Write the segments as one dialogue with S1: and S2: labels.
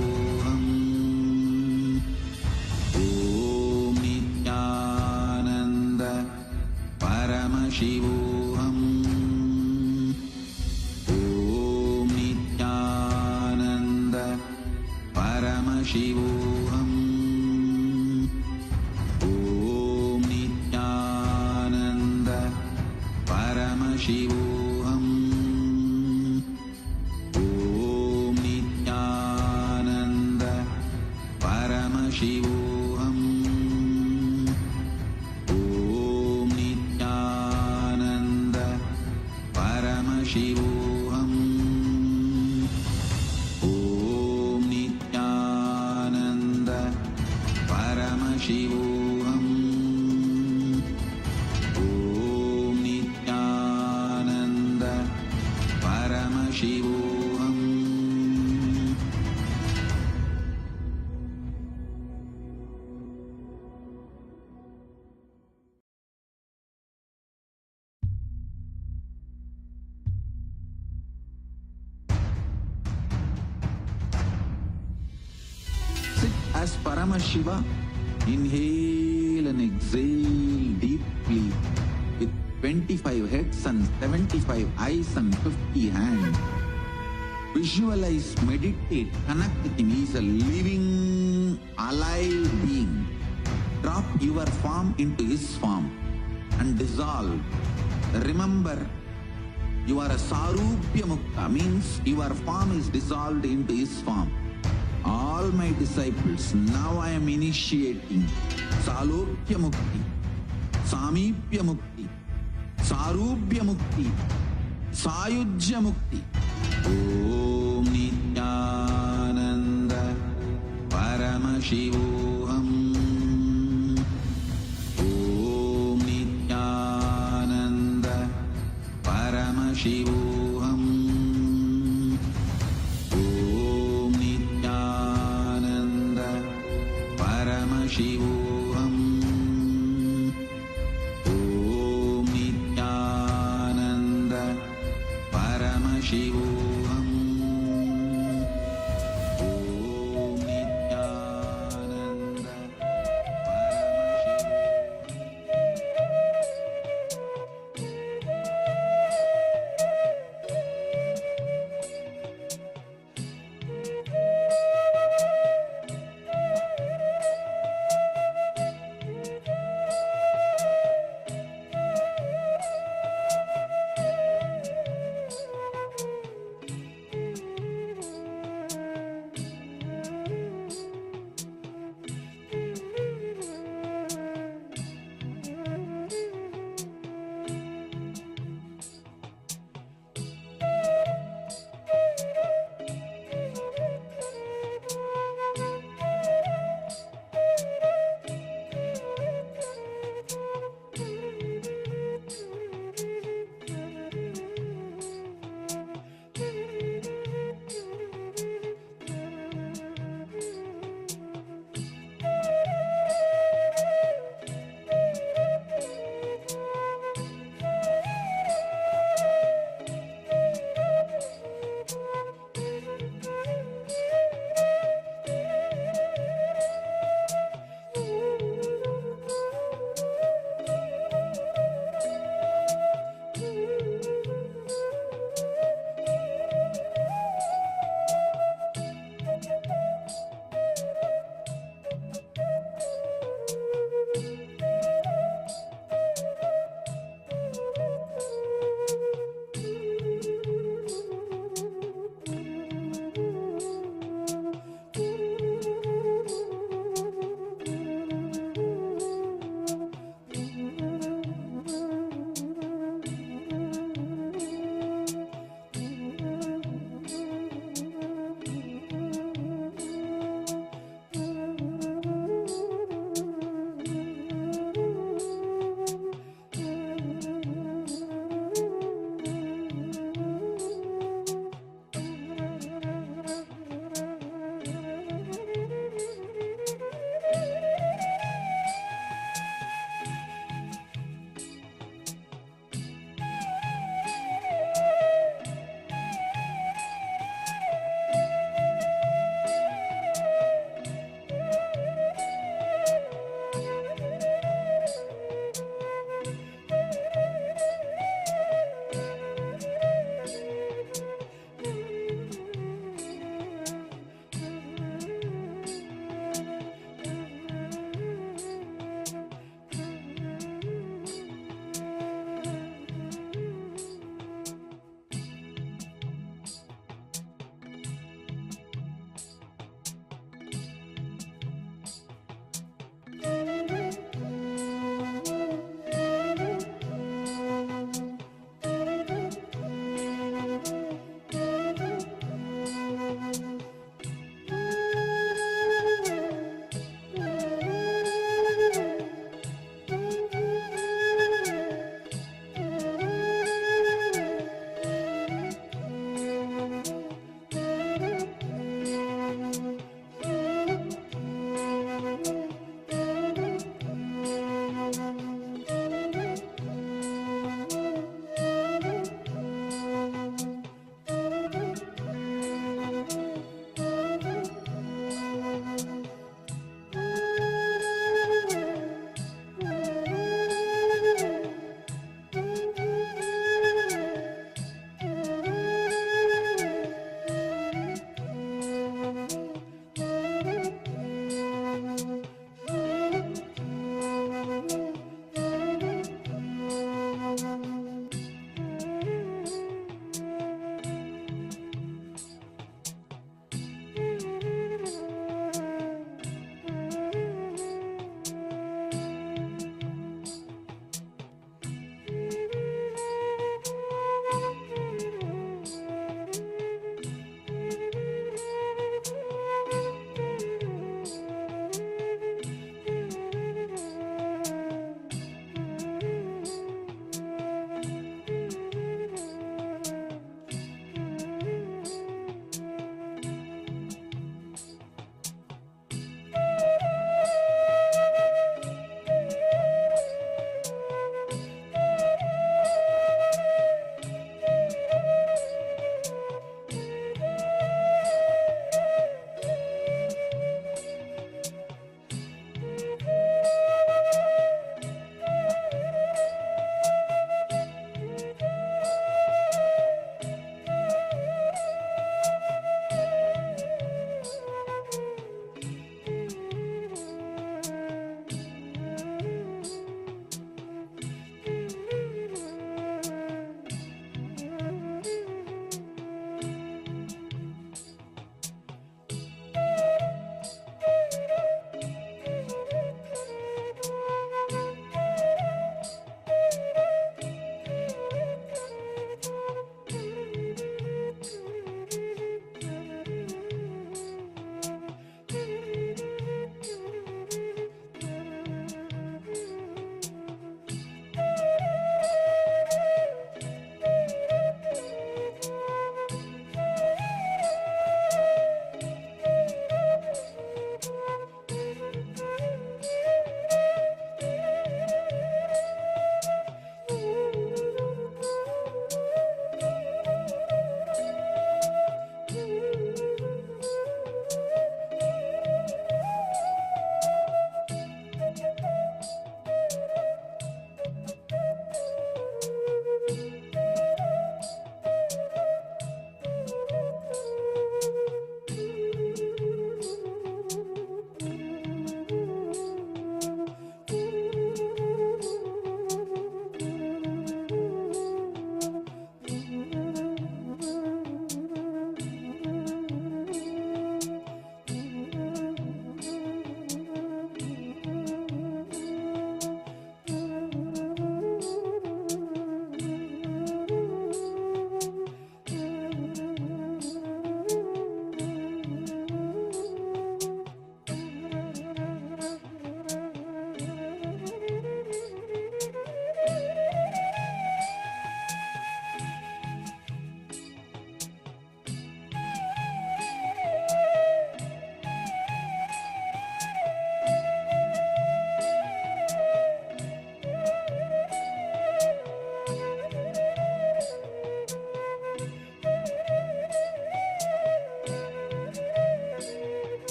S1: Paramashivoham. Om Nithyananda Paramashivoham. Om Nithyananda Paramashivoham. Om Nithyananda Paramashivoham. Om Nithyananda Paramashivoham. Om Nithyananda Paramashivoham. Om Nithyananda Paramashivoham. Om Nithyananda Paramashivoham. Sit as Paramashiva. Inhale and exhale deeply with 25 heads and 75 eyes and 50 hands. Visualize, meditate, connect with him. He is a living, alive being. Drop your form into his form and dissolve. Remember, you are a Sarupya Mukta, means your form is dissolved into his form. All my disciples, now I am initiating Salokya Mukti, Samipya Mukti, Sarupya Mukti, Sayujya Mukti. Om Nithyananda Paramashivoham. Om Nithyananda Paramashivoham. Om Nithyananda Paramashivoham. Om Nithyananda Paramashivoham. Om Nithyananda Paramashivoham.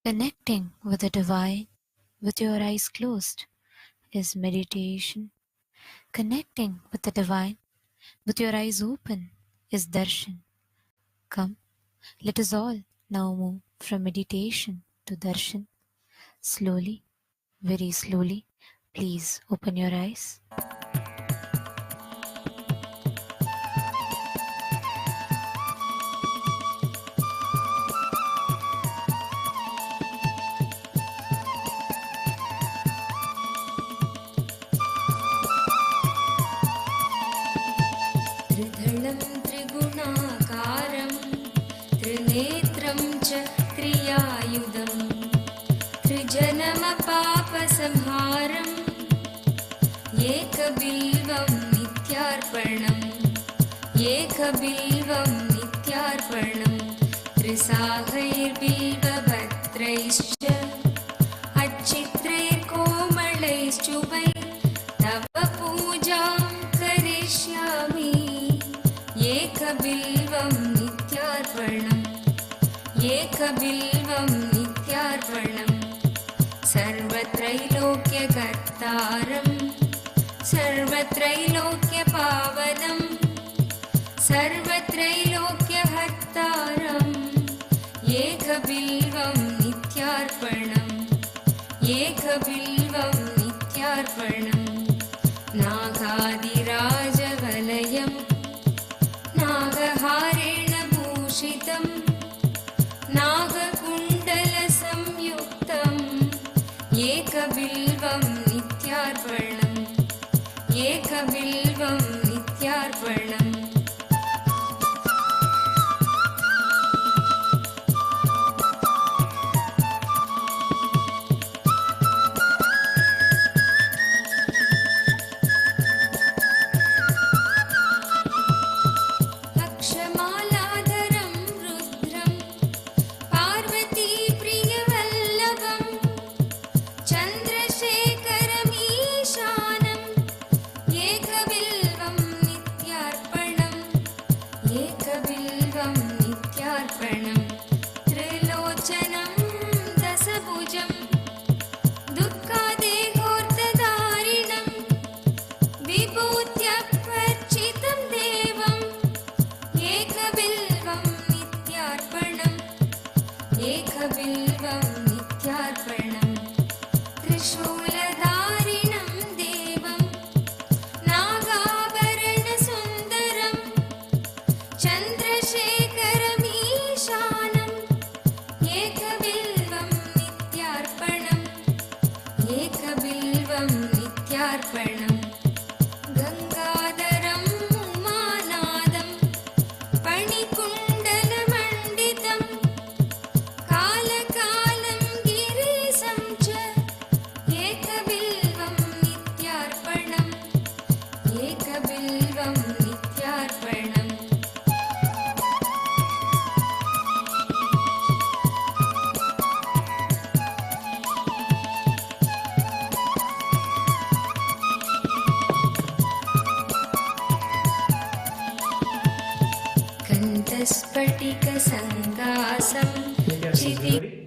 S2: Connecting with the divine with your eyes closed is meditation. Connecting with the divine with your eyes open is darshan. Come, let us all now move from meditation to darshan. Slowly, very slowly, please open your eyes.
S3: त्रिधलं त्रिगुणाकारं त्रिनेत्रं च क्रियायुधं त्रिजन्मपापसंहारम् एकबिल्वं नित्यार्पणम् एकबिल्वं नित्यार्पणम् त्रिसागैर्बिल्वपत्रैश्च अच्छित्रैर्कोमलैश्चुभै तव पूजां करिष्यामि एकबिल्वं नित्यार्पणम् एकबिल्वं नित्यार्पणम् सर्वत्रैलोक्यकर्तारं सर्वत्रैलोक्यपावनं सर्वत्रैलोक्यहर्तारम् एकबिल्वं नित्यार्पणम् एकबिल्वं नित्यार्पणम् नागादिराजवलयं नागहारेण भूषितं नागकुण्डलसंयुक्तम् एकबिल्वं नित्यार्पणम् एकबिल्वं नित्यार्पणम् अक्षमालाधरं रुद्रं पार्वतीप्रियवल्लभं चन्द्रशेखरमीशानम् एकबिल्वं नित्यार्पणम् एकबिल्वं नित्यार्पणम् त्रिलोचनं दशभुजं दुःखादेहोर्तधारिणं विभूत्यार्चितं देवम् एकबिल्वं नित्यार्पणम् एकबिल्वं नित्यार्पणम् त्रिशूलधारिणं देवं नागाभरणसुन्दरं चन्द्रशेखरमीशानम् एकबिल्वं नित्यार्पणम् एकबिल्वं नित्यार्पणम् गङ्गाधरं उमानादं फणिकुण्डलमण्डितं कालकालं गिरीशं च एकबिल्वं नित्यार्पणम् एकबिल्वं नित्यार्पणम् कण्ठस्फटिकसङ्कासं Kshitiz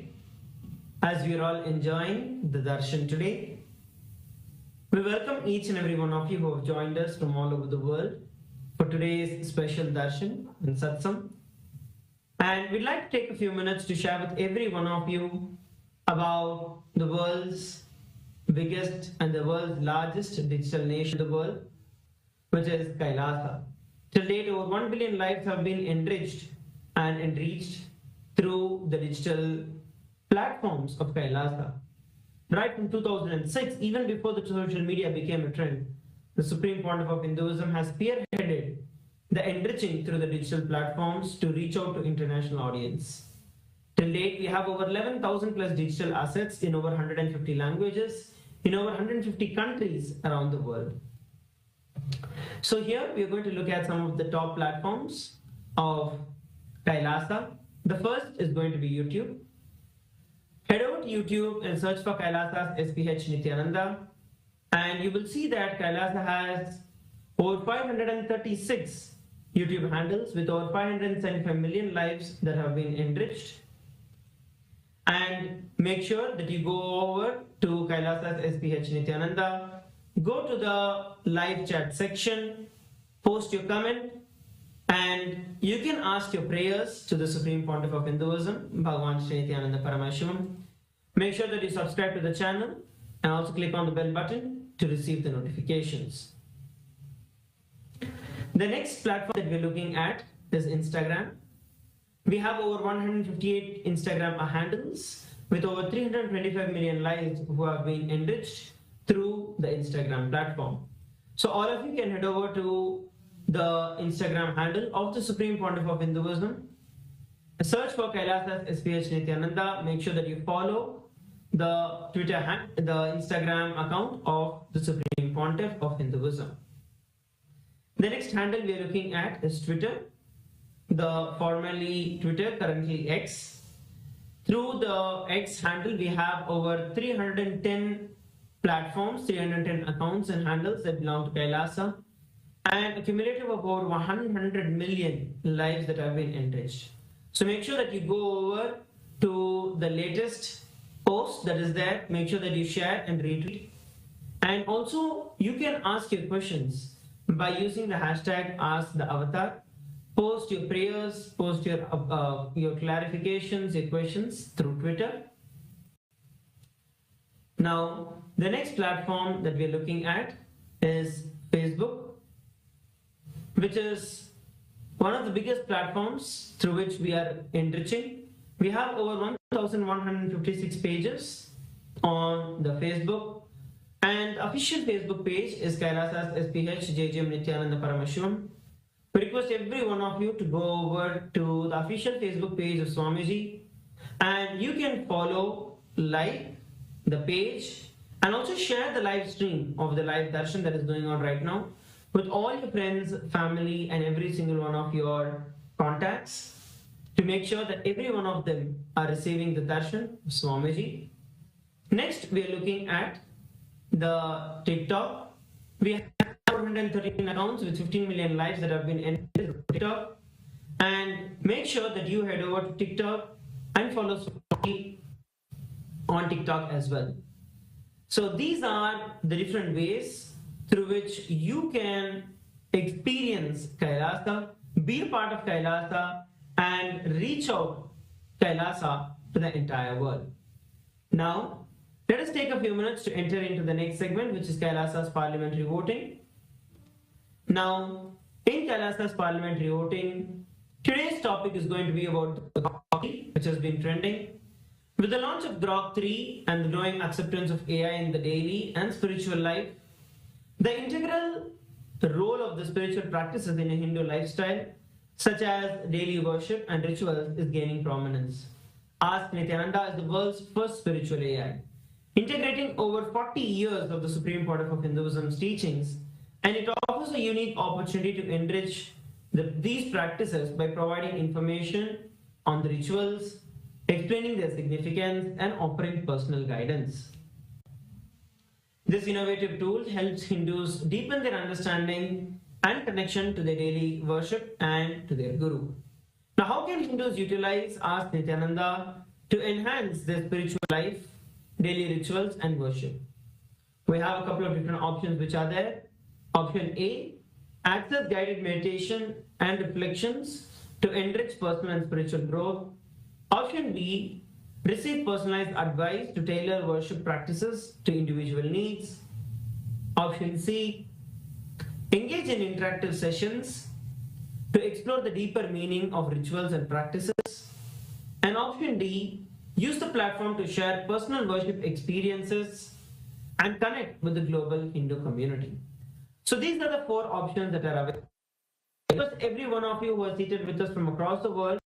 S4: As we are all enjoying the Darshan today, we welcome each and every one of you who have joined us from all over the world for today's special Darshan and Satsang. And we'd like to take a few minutes to share with every one of you about the world's biggest and the world's largest digital nation in the world, which is Kailasa. Till date, over 1 billion lives have been enriched and enriched through the digital platforms of Kailasa. Right from 2006, even before the social media became a trend, the Supreme Pontiff of Hinduism has spearheaded the enriching through the digital platforms to reach out to international audience. Till date, we have over 11,000 plus digital assets in over 150 languages in over 150 countries around the world. So here we are going to look at some of the top platforms of Kailasa. The first is going to be YouTube. Head over to YouTube and search for Kailasa's SPH Nithyananda, and you will see that Kailasa has over 536 YouTube handles with over 575 million lives that have been enriched. And make sure that you go over to Kailasa's SPH Nithyananda, go to the live chat section, post your comment, and you can ask your prayers to the Supreme Pontiff of Hinduism, Bhagavan Nithyananda Paramashivam. Make sure that you subscribe to the channel and also click on the bell button to receive the notifications. The next platform that we're looking at is Instagram. We have over 158 Instagram handles with over 325 million lives who have been enriched through the Instagram platform. So all of you can head over to the Instagram handle of the Supreme Pontiff of Hinduism. Search for Kailasa's SPH Nithyananda. Make sure that you follow the the Instagram account of the Supreme Pontiff of Hinduism. The next handle we are looking at is Twitter. The formerly Twitter, currently X. Through the X handle, we have over 310 platforms, 310 accounts and handles that belong to Kailasa, and a cumulative of over 100 million lives that have been enriched. So make sure that you go over to the latest post that is there. Make sure that you share and retweet. And also, you can ask your questions by using the hashtag #AskTheAvatar. Post your prayers, post your clarifications, your questions through Twitter. Now, the next platform that we're looking at is Facebook, which is one of the biggest platforms through which we are enriching. We have over 1,156 pages on the Facebook, and official Facebook page is Kailasa's SPH JJM Nithyananda Paramashivam. We request every one of you to go over to the official Facebook page of Swamiji, and you can follow, like the page, and also share the live stream of the live darshan that is going on right now with all your friends, family, and every single one of your contacts, to make sure that every one of them are receiving the darshan of Swamiji. Next, we are looking at the TikTok. We have 413 accounts with 15 million lives that have been entered on TikTok. And make sure that you head over to TikTok and follow Swamiji on TikTok as well. So these are the different ways through which you can experience Kailasa, be a part of Kailasa, and reach out Kailasa to the entire world. Now, let us take a few minutes to enter into the next segment, which is Kailasa's parliamentary voting. Now, in Kailasa's parliamentary voting, today's topic is going to be about the hockey, which has been trending. With the launch of Grok 3 and the growing acceptance of AI in the daily and spiritual life, the integral role of the spiritual practices in a Hindu lifestyle, such as daily worship and rituals, is gaining prominence. Ask Nithyananda is the world's first spiritual AI, integrating over 40 years of the Supreme Pontiff of Hinduism's teachings, and it offers a unique opportunity to enrich these practices by providing information on the rituals, explaining their significance, and offering personal guidance. This innovative tool helps Hindus deepen their understanding and connection to their daily worship and to their Guru. Now, how can Hindus utilize Ask Nithyananda to enhance their spiritual life, daily rituals, and worship? We have a couple of different options which are there. Option A, access guided meditation and reflections to enrich personal and spiritual growth. Option B, receive personalized advice to tailor worship practices to individual needs. Option C, engage in interactive sessions to explore the deeper meaning of rituals and practices. And option D, use the platform to share personal worship experiences and connect with the global Hindu community. So these are the four options that are available. Because every one of you who are seated with us from across the world,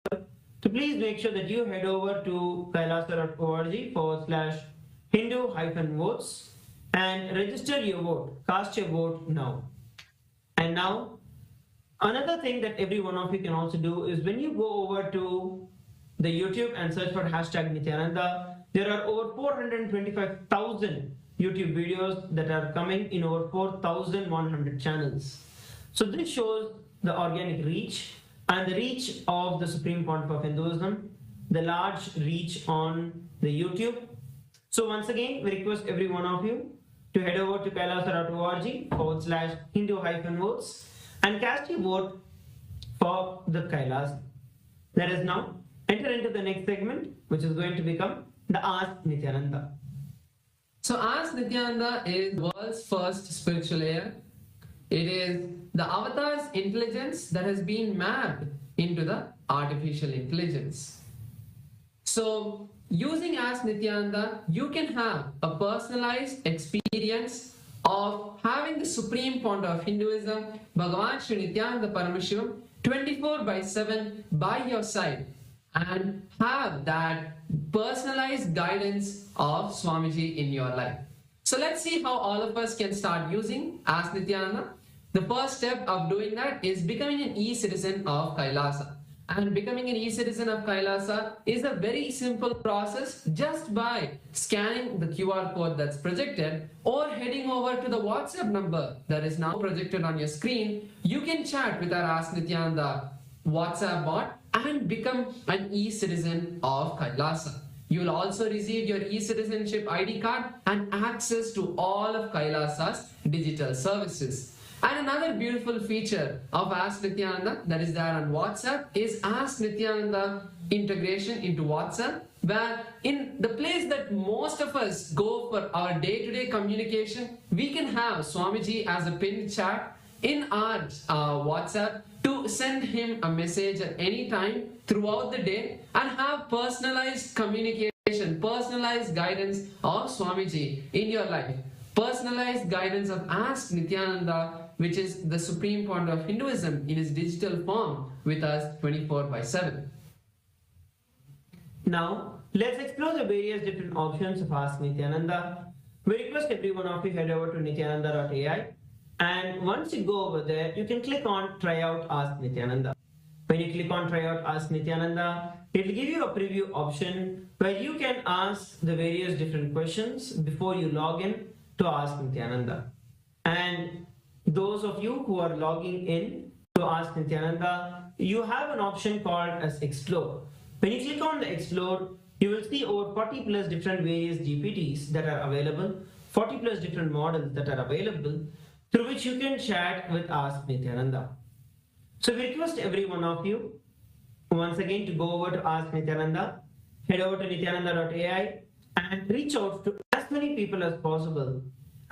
S4: to please make sure that you head over to kailasa.org/Hindu-votes and register your vote. Cast your vote now. And now, another thing that every one of you can also do is when you go over to the YouTube and search for #Nithyananda, there are over 425,000 YouTube videos that are coming in over 4,100 channels. So this shows the organic reach and the reach of the Supreme Pontiff of Hinduism, the large reach on the YouTube. So once again, we request every one of you to head over to kailasa.org/Hindu-votes and cast your vote for the Kailas. Let us now enter into the next segment, which is going to become the Ask Nithyananda.
S5: So Ask Nithyananda is the world's first spiritual air. It is the avatar's intelligence that has been mapped into the artificial intelligence. So using Ask Nithyananda, you can have a personalized experience of having the supreme founder of Hinduism, Bhagavan Nithyananda Paramashivam, 24/7 by your side, and have that personalized guidance of Swamiji in your life. So let's see how all of us can start using Ask Nithyananda. The first step of doing that is becoming an e-citizen of Kailasa. And becoming an e-citizen of Kailasa is a very simple process just by scanning the QR code that's projected or heading over to the WhatsApp number that is now projected on your screen. You can chat with our Ask Nithyananda WhatsApp bot and become an e-citizen of Kailasa. You will also receive your e-citizenship ID card and access to all of Kailasa's digital services. And another beautiful feature of Ask Nithyananda that is there on WhatsApp is Ask Nithyananda integration into WhatsApp, where in the place that most of us go for our day-to-day communication, we can have Swamiji as a pinned chat in our WhatsApp to send him a message at any time throughout the day and have personalized communication, personalized guidance of Swamiji in your life. Personalized guidance of Ask Nithyananda, which is the supreme founder of Hinduism in his digital form with us 24/7.
S4: Now, let's explore the various different options of Ask Nithyananda. We request every one of you head over to nithyananda.ai, and once you go over there, you can click on Try Out Ask Nithyananda. When you click on Try Out Ask Nithyananda, it will give you a preview option where you can ask the various different questions before you log in to Ask Nithyananda. And those of you who are logging in to Ask Nithyananda, you have an option called as Explore. When you click on the Explore, you will see over 40 plus different various GPTs that are available, 40 plus different models that are available, through which you can chat with Ask Nithyananda. So we request every one of you once again to go over to Ask Nithyananda, head over to nithyananda.ai and reach out to as many people as possible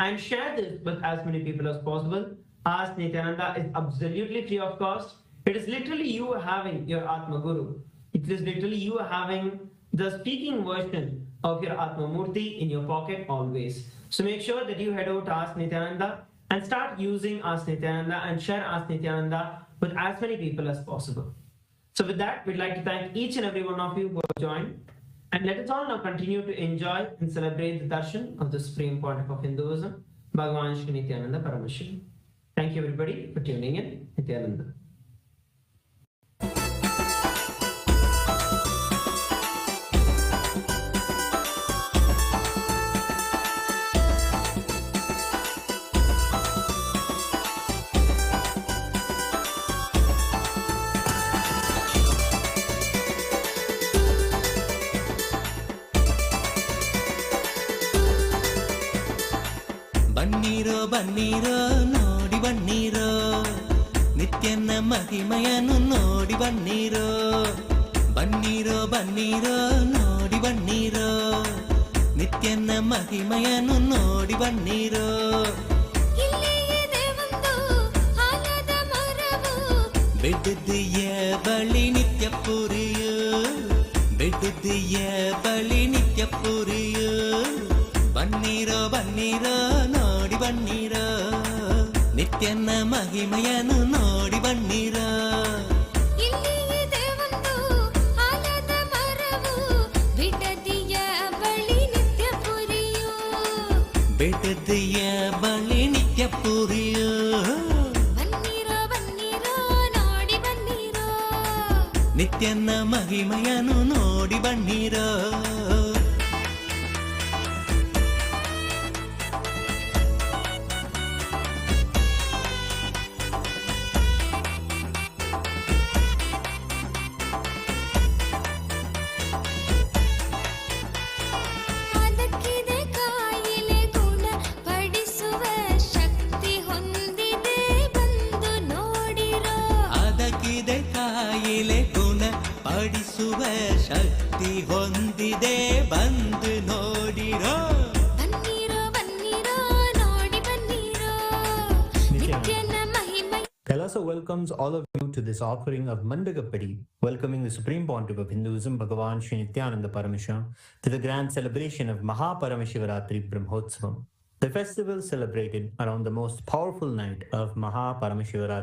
S4: and share this with as many people as possible. Ask Nithyananda is absolutely free of cost. It is literally you having your Atma Guru. It is literally you having the speaking version of your Atma Murthy in your pocket always. So make sure that you head over to Ask Nithyananda and start using Ask Nithyananda and share Ask Nithyananda with as many people as possible. So with that, we'd like to thank each and every one of you who have joined. And let us all now continue to enjoy and celebrate the darshan of the Supreme Pontiff of Hinduism, Bhagavan Nithyananda Paramashivam. Thank you everybody for tuning in. Nithyananda.
S6: ಬನ್ನೀರೋ ನೋಡಿ ಬನ್ನೀರೋ ನಿತ್ಯನ ಮಹಿಮೆಯನ್ನು ನೋಡಿ ಬನ್ನೀರೋ ಬನ್ನೀರೋ ಬನ್ನೀರೋ ನೋಡಿ ಬನ್ನೀರೋ ನಿತ್ಯನ ಮಹಿಮೆಯನ್ನು ನೋಡಿ ಬನ್ನೀರೋ ಬೆಡ್ದಿಯ ಬಳಿ ನಿತ್ಯ ಪುರಿಯೋ ಬೆಡ್ದಿಯ ಬಳಿ ನಿತ್ಯ ಪುರಿಯೋ ಬನ್ನೀರೋ ಬನ್ನೀರೋ ನೋಡಿ ಬನ್ನೀರೋ ನಿತ್ಯನ ಮಹಿಮೆಯನ್ನು ನೋಡಿ ಬನ್ನೀರೋ ಬೆಟ್ಟದಿಯ ಬಳಿ ನಿತ್ಯ ಪುರಿಯೋ ನಿತ್ಯನ ಮಹಿಮೆಯನ್ನು ನೋಡಿ ಬನ್ನೀರೋ ಮಾಡುವ ಶಕ್ತಿ ಹೊಂದಿದೆ ಬಂದು ನೋಡಿರೋ.
S3: ಬನ್ನಿರೋ ಬನ್ನಿರೋ ನೋಡಿ ಬನ್ನಿರೋ ನಿತ್ಯನ ಮಹಿಮೆ.
S7: Kailasa welcomes all of you to this offering of Mandagapadi, welcoming the Supreme Pontiff of Hinduism, Bhagavan Nithyananda Paramashivam, to the grand celebration of Paramashiva Brahmotsavam, the festival celebrated around the most powerful night of Paramashiva.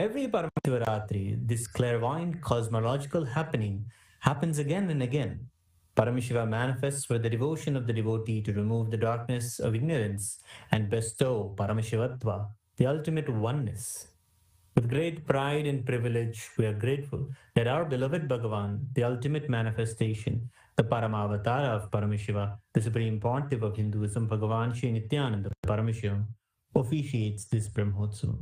S7: Every Paramashiva, this clairvoyant cosmological happening happens again and again. Paramashiva manifests for the devotion of the devotee to remove the darkness of ignorance and bestow Paramashivatva, the ultimate oneness. With great pride and privilege, we are grateful that our beloved Bhagavan, the ultimate manifestation, the Parama Avatara of Paramashiva, the Supreme Pontiff of Hinduism, Bhagavan Nithyananda Paramashivam, officiates this Brahmotsavam.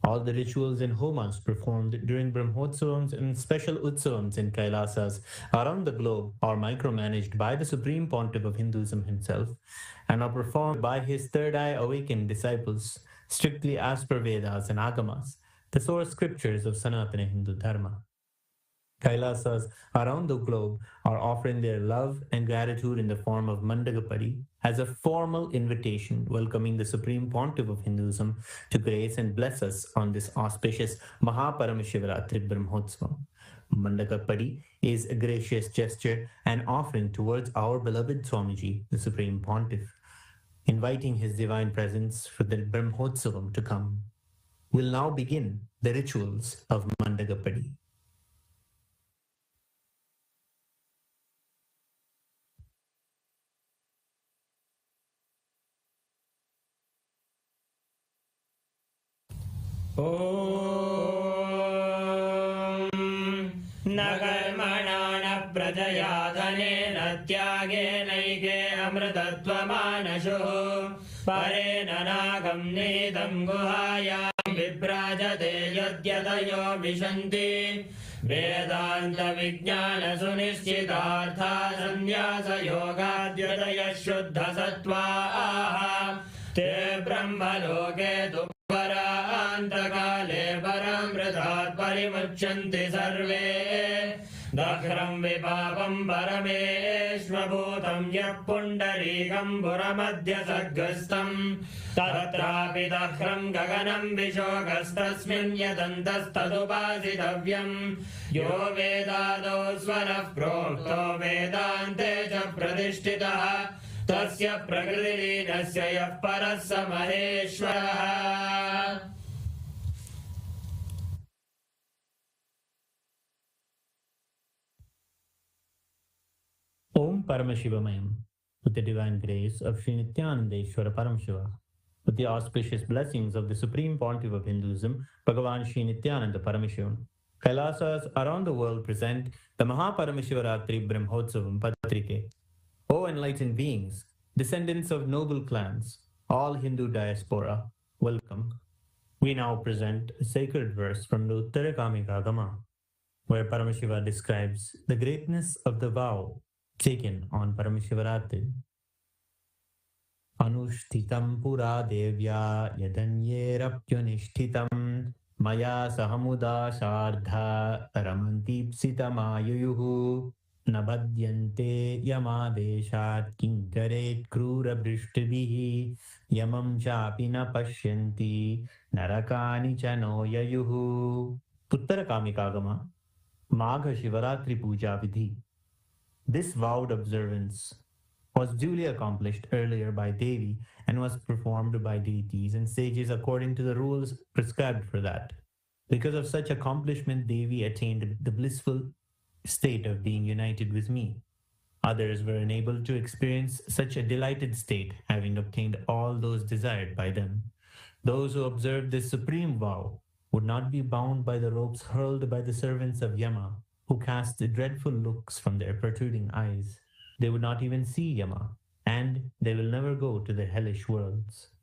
S7: All the rituals and homas performed during Brahmotsavams and special utsavams in Kailasas around the globe are micromanaged by the Supreme Pontiff of Hinduism himself and are performed by his third eye awakened disciples, strictly as per Vedas and Agamas, the source scriptures of Sanatana Hindu Dharma. Kailasas around the globe are offering their love and gratitude in the form of Mandagapadi as a formal invitation welcoming the Supreme Pontiff of Hinduism to grace and bless us on this auspicious Paramashiva Brahmotsavam. Mandagapadi is a gracious gesture and offering towards our beloved Swamiji, the Supreme Pontiff, inviting his divine presence for the Brahmotsavam to come. We'll now begin the rituals of Mandagapadi.
S4: ॐ न कर्मणा न प्रजया धनेन त्यागेनैके अमृतत्वमानशुः परेण नागं नीतं गुहायां विभ्राजते यद्यतयो विशन्ति वेदान्तविज्ञानसुनिश्चितार्था सन्न्यासयोगाद्यतयः शुद्धसत्त्वाः ते ब्रह्मलोके परान्तकाले परामृतात् परिमुच्यन्ति सर्वे दह्रं विपापं परमेश्वभूतं यः पुण्डरीकं पुरमध्यसग्रस्तं तत्रापि दह्रं गगनं विशोकस्तस्मिन् यदन्तस्तदुपासितव्यं यो वेदादौ स्वरः प्रोक्तो वेदान्ते च प्रतिष्ठितः तस्य प्रकृतिलीनस्य यः परः स महेश्वरः.
S7: Om Paramashivamayam, with the divine grace of Sri Nithyanandeshwara Paramashiva, with the auspicious blessings of the Supreme Pontiff of Hinduism, Bhagavan Sri Nithyananda Paramashivam, Kailasas around the world present the Paramashiva Brahmotsavam Patrike. O enlightened beings, descendants of noble clans, all Hindu diaspora, welcome. We now present a sacred verse from the Uttarakamikagama, where Paramashiva describes the greatness of the vow taken on Paramashivaratri. Anushtitam pura devya yadanyerapyunishtitam maya sahamuda shardha ramantipsitamayuyuhu nabhadyante yamadeshat kinkaret krura brishtibihi yamam chapi na pashyanti narakani chano yayuhu. Uttarakamikagama, Magha Shivaratri Puja Vidhi. This vowed observance was duly accomplished earlier by Devi and was performed by deities and sages according to the rules prescribed for that. Because of such accomplishment, Devi attained the blissful state of being united with me. Others were unable to experience such a delighted state, having obtained all those desired by them. Those who observed this supreme vow would not be bound by the ropes hurled by the servants of Yama, who cast dreadful looks from their protruding eyes. They would not even see Yama, and they will never go to the hellish worlds.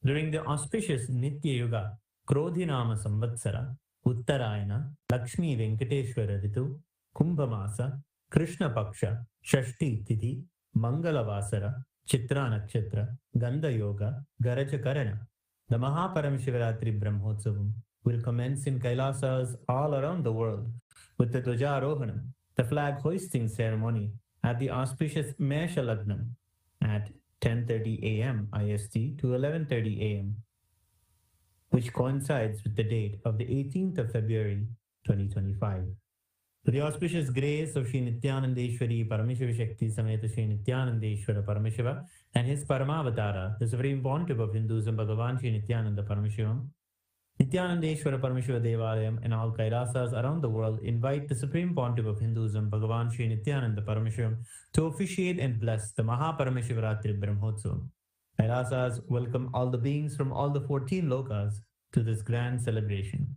S7: During the auspicious Nitya Yuga, Krodhinama Samvatsara, Uttarayana, Lakshmi Venkateshwara Ritu, Kumbhamasa, Krishna Paksha, Shashti Tithi, Mangalavasara, Chitra Nakshatra, Gandha Yoga, Garaja Karana, the Paramashivaratri Brahmotsavam will commence in Kailasas all around the world with the Dwajarohanam, the flag hoisting ceremony at the auspicious Mesha Lagnam at 10:30 a.m. IST to 11:30 a.m., which coincides with the date of the 18th of February 2025. With the auspicious grace of Sri Nithyanandeshwari Paramashiva Shakti Sameta Sri Nithyanandeshwara Paramashiva and his Parama Avatara, the Supreme Pontiff of Hinduism, Bhagavan Sri Nithyananda Paramashivam, Nithyanandeshwara Paramashiva Devalayam and all Kailasas around the world invite the Supreme Pontiff of Hinduism, Bhagavan Sri Nithyananda Paramashivam, to officiate and bless the Paramashiva Brahmotsavam. Kailasas welcome all the beings from all the 14 lokas to this grand celebration.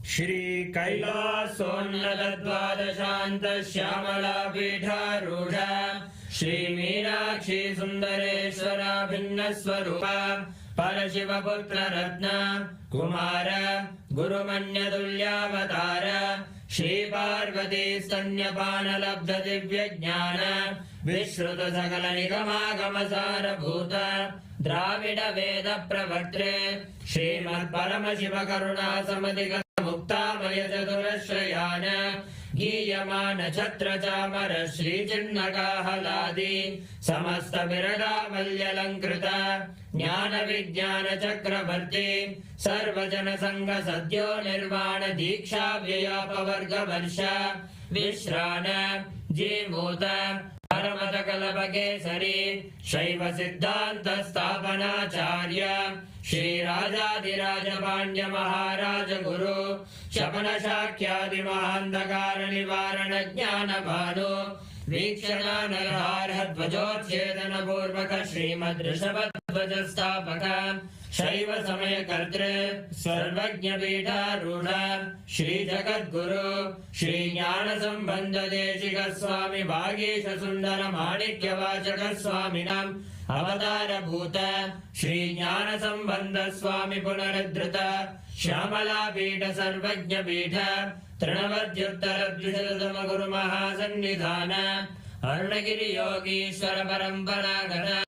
S8: Shri Kailasonnata Dvadashanta Shyamala Pidharudha Shri Meenakshi Sundareshwara Bhinna Swarupa Parashiva Putra Ratna Kumara Guru Manya Dulyavatara Shri Parvati Stanyapana Labdha Divya Jnana Vishruta Sakala Nigama Gamasara Bhuta Dravida Veda Pravartre Srimad Paramashiva Karuna Samadhiga Muktamaya Chaturashrayana Giyamana Chatra Chamara Shri Chinnaka Haladi Samasta Virada Valyalankrita Jnana Vijnana Chakravarti Sarvajana Sangha Sadhyo Nirvana Diksha Vyapavarga Varsha Vishrana Jimota Paramata Kalapakesari Shaiva Siddhanta Sthapanacharya Shri Rajadiraja Pandya Maharaja Guru Shapana Shakyadi Mahandakara Nivarana Jnana Bhanu Vikshana Narhara Dvajotchedana Purvaka Srimad Rishabhadvaja Sthapaka Shaiva Samaya Kartre Sarvajna Pita Rudha Shri Jagat Guru Shri Jnana Sambandha Deshika Swami Bhagesha Sundara Manikya Vachaka Swaminam Avatara Bhuta Shri Jnana Sambandha Swami Punaradhrita Shyamala Pita Sarvajna Pita Trinavadyuttara Dvishatatama Guru Mahasannidhana Arunagiri Yogishwara Parampara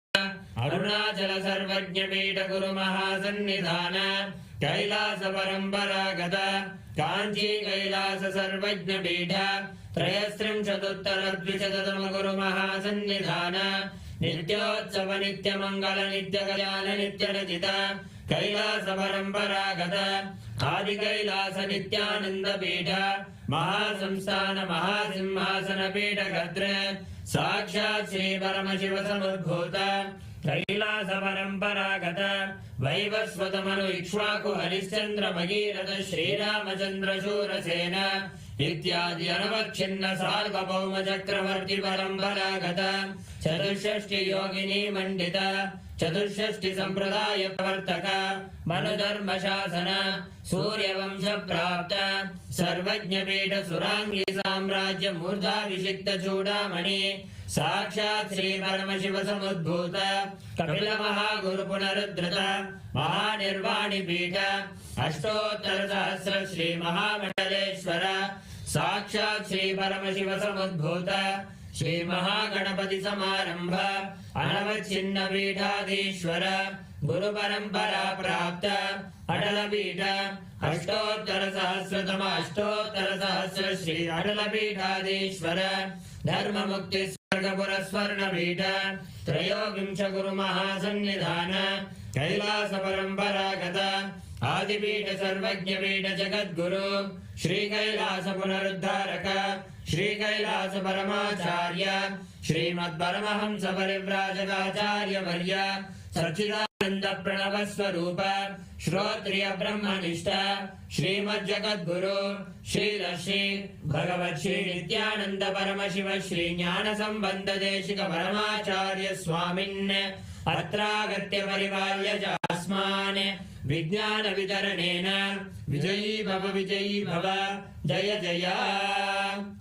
S8: Arunachala Sarvajna Pita Guru Mahasannidhana Kailasa Parampara Gata Kanchi Kailasa Sarvajna Pita Trayastrim Chatuttara Dvishatatama Guru Mahasannidhana Nityotsava Nitya Mangala Nitya Kalyana Nitya Rajita Kailasa Parampara Gata Adi Kailasa Nityananda Pita Mahasamsthana Mahasimhasana Pita Gatra Sakshat Shri Paramashiva Samudbhuta Kailasa Parampara Gata Vaivasvatamanu Ikshvaku Harishchandra Bhagirata Shri Ramachandra Shurasena Ityadi Anavakshina Sarvabhauma Chakravarti Parampara Gata Chaturshashti Yogini Mandita Chaturshashti Sampradaya Pravartaka Manudharma Shasana Surya Vamsha Prapta Sarvajna Pita Surangi Samrajya Murdha Vishikta Chudamani Sakshat Shri Paramashiva Samudbhuta Kapila Mahaguru Punaruddhrita Mahanirvani Pita Ashtottara Sahasra Shri Mahamangaleshwara Sakshat Shri Paramashiva Samudbhuta Shri Mahaganapati Samarambha Anavachinna Pithadishwara Guru Parampara Prapta Adala Pita Ashtottara Sahasratama Ashtottara Sahasra Shri Adala Pithadishwara Dharma Mukti Sargapura Swarna Pita Trayogimsha Guru Mahasannidhana Kailasa Parampara Gata Adipita Sarvajna Pita Jagat Guru Shri Kailasa Punaruddharaka Shri Kailasa Paramacharya Srimad Paramahamsa Parivrajagacharya Varya Satchidananda Pranava Swarupa Shrotriya Brahmanishta Srimad Jagat Guru Shri Rashi Bhagavat Shri Nithyananda Paramashiva Shri Jnana Sambandha Deshika Paramacharya Swamin Atragatya Parivalya Jasman Vijnana Vidaranena Vijayi Bhava Jaya Jaya.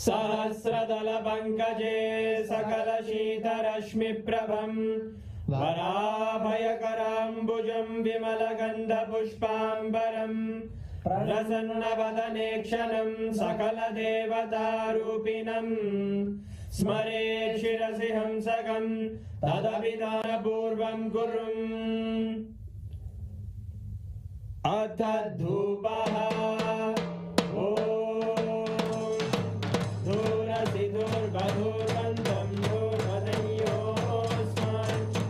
S8: सहस्रदलपङ्कजे सकलशीतरश्मिप्रभम् वराभयकराम्बुजं विमलगन्धपुष्पाम्बरम् प्रसन्नवदने क्षणं सकलदेवतारूपिणम् स्मरेत् शिरसि हंसकं तदभिधानपूर्वं कुर्वन् अथ धूपः धूर्वधूर्वन्तं धूर्वदयोस्मान्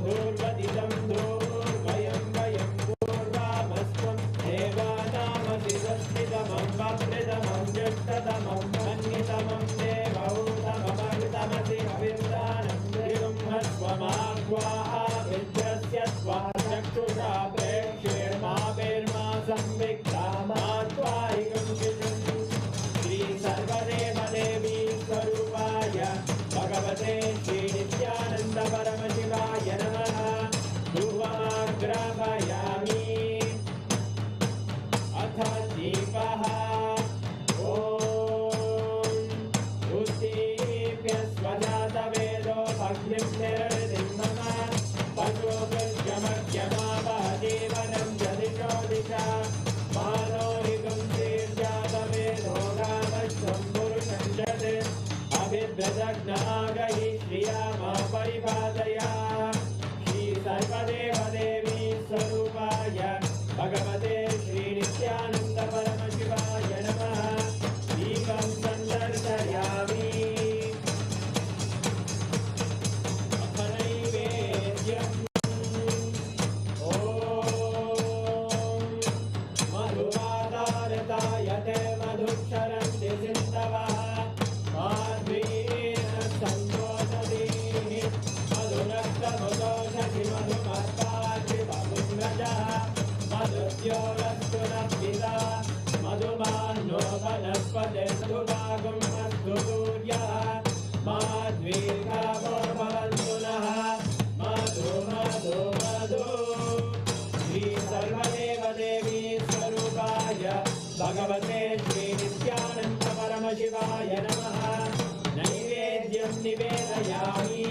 S8: धूर्वदितं धूर्वयं वयं पूर्वामस्त्वं देवानामसि संस्थितमं वप्रितमं ज्येष्ठतमं मन्यतमं देवहूतममृतमसि हविर्दानं त्रिगुंहस्वमाग्वाः विद्यस्य स्वाचक्षुषा प्रेक्ष्येर्मा संविक्ता मात्वारिगं शिशुं श्री सर्वदेवदेवी स्वरूपाय भगवते श्री नित्यानंद परमशिवाय नमः धूपमाग्रापयामि अथ दीपः उत्दीप्य स्वजातवेदो भग्निं निर्वृतिं मम पशुभिर्यमर्यमावह जीवनं जदिशो दिशा मानोरिगं श्रीर्जातवेदो गावश्वं पुरुषं जते अभिभ्रजग्नागहि श्रिया मा परिपादया श्री सर्वदेवदेवी स्वरूपाय भगवते श्री नित्यानंद परमशिवाय नमः दीपं सन्दर्शयामि अथ नैवेद्यम् मधुवादारतायते मधुक्षरन्ति सिन्धवः माध्वीन सन्तोषदीः मधुरक्तमुदोषधि मधुमत्तार्ति बहुम्रजः मधुद्योरस्तु नप्पिता मधुमान्नो वनस्पते मधुभागं अस्तु सूर्यः माध्वीर्गावो भवन्तु नः मधु मधु मधु श्री सर्वदेवदेवी स्वरूपाय भगवते श्री नित्यानंद परमशिवाय नमः नैवेद्यं निवेदयामि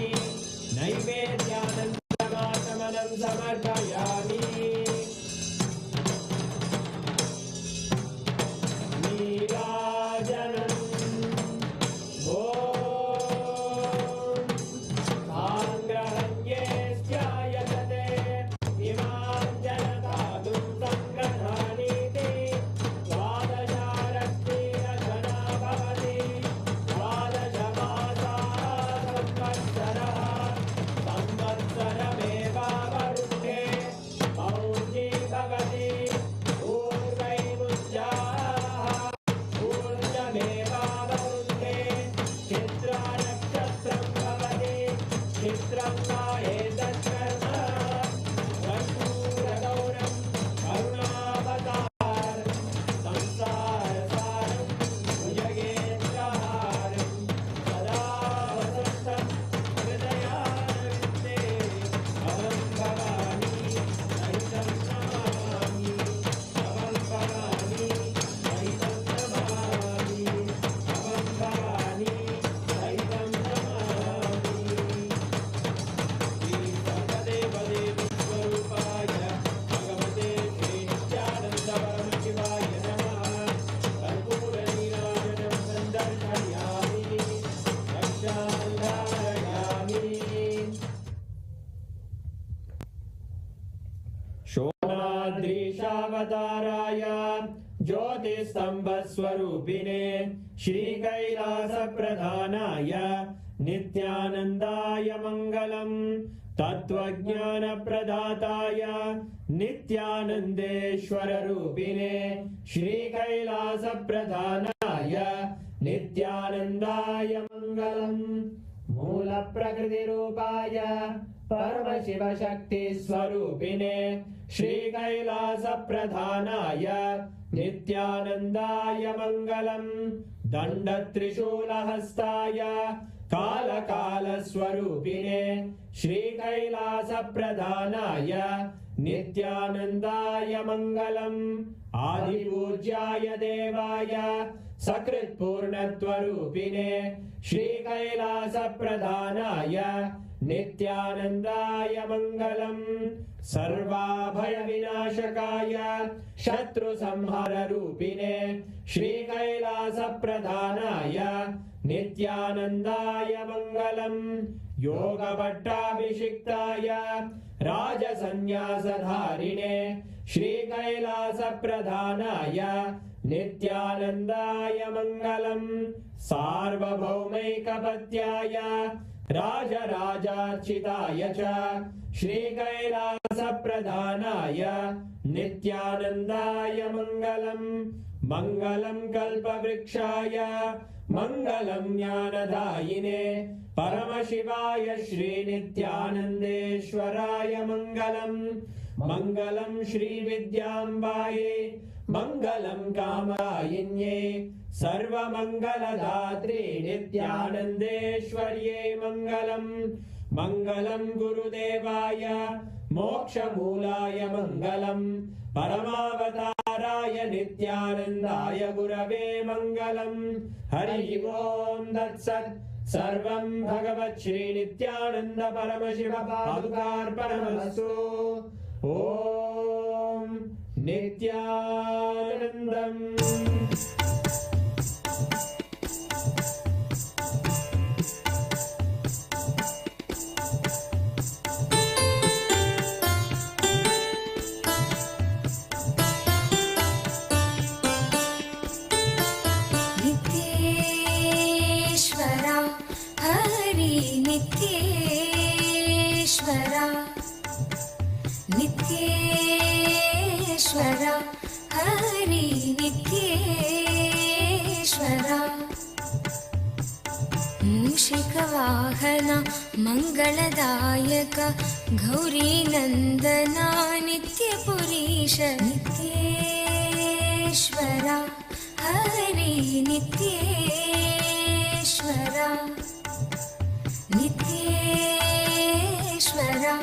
S8: नैवेद्यानन्तमाचमनं समर्पयामि नीराजनम् आङ्ग्रहण्ये स्यायतते इमां जनतादुं सङ्ग्रहाणीति द्वादशारक्तिरचना भवति द्वादशमासाः संवत्सरः संवत्सरमेवावरुद्धे मौञ्जी भवति पूर्वैमुञ्जाः पूर्णमेवावरुद्धे चित्रानक्षत्रं भवति चित्रं वा एतत्कर्म कर्पूरगौरं करुणावतार संसारसारं भुजगेन्द्रहारं सदा वसन्तं हृदयारविन्दे अहं भवानी सहितं नमामि अहं भवानी सहितं नमामि अहं भवानी सहितं नमामि श्री सर्वदेवदेवी स्वरूपाय भगवते श्री नित्यानंद परमशिवाय नमः कर्पूरनीराजनं सन्दर्शयामि रक्षां धारयामि शोणाद्रीशावताराय ज्योतिस्तम्भस्वरूपिणे श्रीकैलासप्रधानाय नित्यानन्दाय मङ्गलम् तत्त्वज्ञानप्रदाताय नित्यानन्देश्वररूपिणे श्रीकैलासप्रधानाय नित्यानन्दाय मङ्गलम् मूलप्रकृतिरूपाय परमशिवशक्तिस्वरूपिणे श्रीकैलासप्रधानाय नित्यानन्दाय मङ्गलम् दण्डत्रिशूलहस्ताय कालकालस्वरूपिणे श्रीकैलासप्रधानाय नित्यानन्दाय मङ्गलम् आदिपूज्याय देवाय सकृत्पूर्णत्वरूपिणे श्रीकैलासप्रधानाय नित्यानन्दाय मङ्गलम् सर्वाभयविनाशकाय शत्रुसंहाररूपिणे श्रीकैलासप्रधानाय नित्यानन्दाय मङ्गलम् योगपट्टाभिषिक्ताय राजसन्न्यासधारिणे श्रीकैलासप्रधानाय नित्यानन्दाय मङ्गलम् सार्वभौमैकपत्याय राजराजार्चिताय च श्रीकैलासप्रधानाय नित्यानन्दाय मङ्गलम् मङ्गलम् कल्पवृक्षाय मङ्गलम् ज्ञानदायिने परमशिवाय श्रीनित्यानन्देश्वराय मङ्गलम् मङ्गलम् श्रीविद्याम्बायै मङ्गलम् कामदायिन्ये सर्वमङ्गलदात्रे नित्यानन्देश्वर्यै मङ्गलम् मङ्गलम् गुरुदेवाय मोक्षमूलाय मङ्गलम् परमावताराय नित्यानन्दाय गुरवे मङ्गलम् हरि ओम् तत्सत् सर्वं भगवत् श्रीनित्यानन्द परमशिव पादुकार्पणमस्तु ॐ नित्यानन्दम्
S3: नित्येश्वरा नित्येश्वरा हरि नित्येश्वरा मूषिकवाहन मङ्गलदायक गौरीनन्दना नित्यपुरीश नित्येश्वरा हरि नित्येश्वरा नित्येश्वरा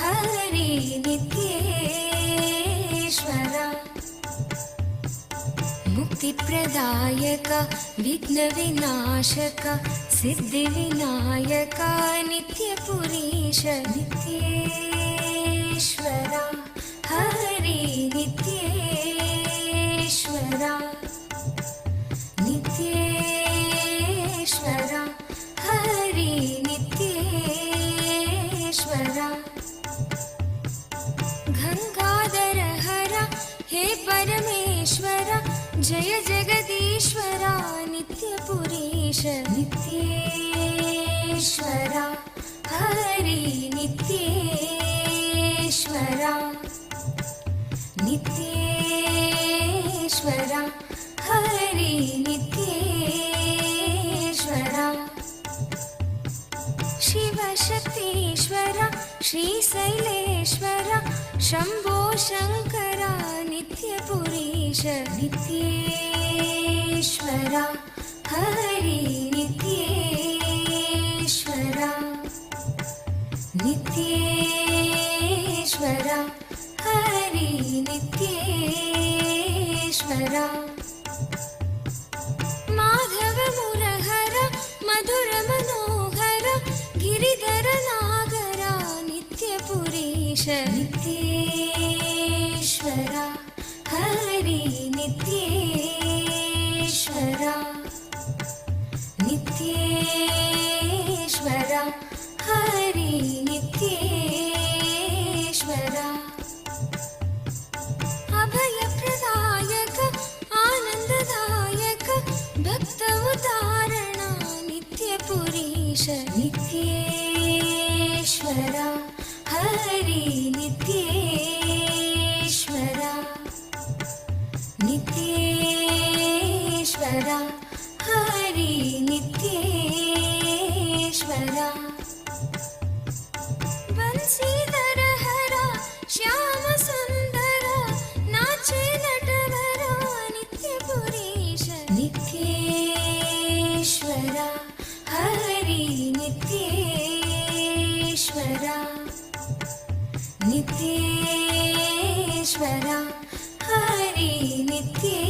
S3: हरि नित्येश्वरा मुक्तिप्रदायक विघ्नविनाशक सिद्धिविनायक नित्यपुरीश नित्येश्वरा हरि नित्येश्वरा नित्येश्वरा हरि नित्येश्वरा गंगाधर हर हे परमेश्वर जय जगदीश्वरा नित्यपुरीश नित्येश्वरा हरि नित्येश्वरा नित्येश्वरा हरि नित्येश्वरा शिवशक्तीश्वर श्रीशैलेश्वर शम्भो शङ्करा नित्यपुरीश नित्येश्वरा हरि नित्येश्वरा नित्येश्वरा हरि नित्येश्वरा माधव मुरहर मधुर मनोहर गिरिधर नागरा नित्यपुरीश नित्येश्वरा हरि नित्येश्वरा नित्येश्वरा हरि नित्येश्वरा अभयप्रदायक आनन्ददायक भक्त उदाहरणा नित्यपुरीश नित्येश्वरा हरि नित्येश्वरा नित्येश्वरा हरि नित्येश्वरा बंसीधर हरा श्याम सुंदर नाचे नटवरा नित्यपुरीश नित्येश्वरा हरि नित्येश्वरा नित्येश्वरा हरि नित्येश्वरा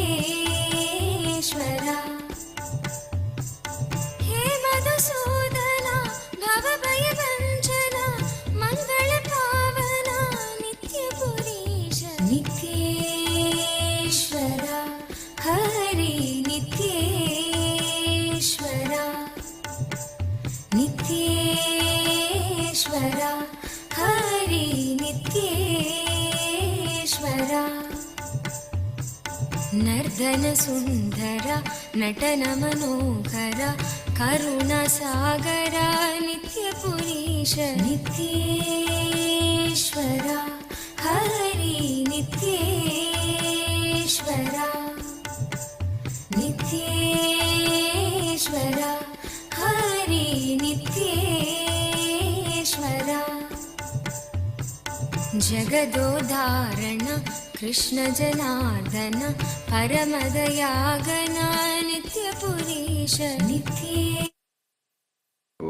S3: नर्दन सुन्दर नटन मनोहर करुणसागर नित्यपुरीश नित्येश्वर हरि नित्येश्वर नित्येश्वर हरि नित्येश्वर जगदोदाहरण कृष्ण जनार्दन परमदयागन नित्यपुरीश नित्ये
S1: ॐ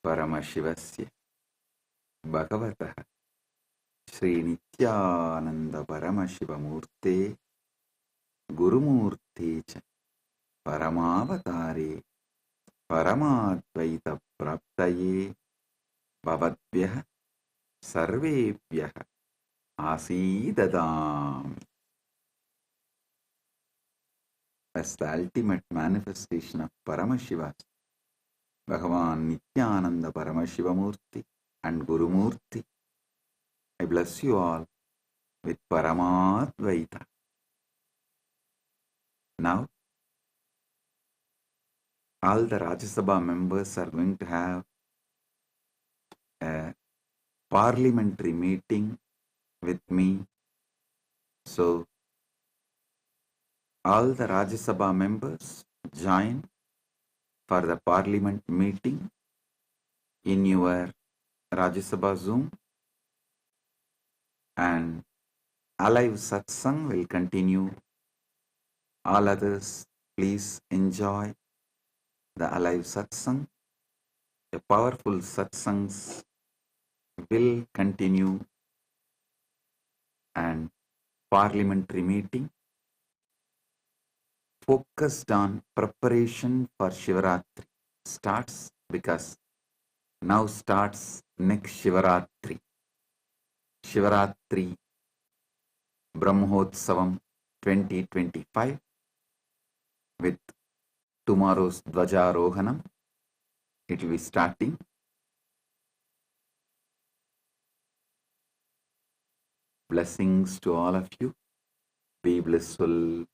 S1: परमशिवस्य भगवतः श्रीनित्यानन्द परमशिवमूर्ते गुरुमूर्ते च परमावतारे परमाद्वैतप्राप्तये भवद्भ्यः सर्वेभ्यः आसीददामि. As the ultimate manifestation of Paramashiva, Bhagavan Nithyananda Paramashivam Murthy and Guru Murthy, I bless you all with Paramadvaita. Now, all the Rajya Sabha members are going to have a parliamentary meeting with me. So, all the Rajya Sabha members join for the parliament meeting in your Rajya Sabha Zoom, and alive satsang will continue. All others, please enjoy the alive satsang. The powerful satsangs will continue, and parliamentary meeting focused on preparation for Shivaratri starts, because now starts next Shivaratri. Shivaratri Brahmotsavam 2025 with tomorrow's Dvajarohanam. It will be starting. Blessings to all of you. Be blissful.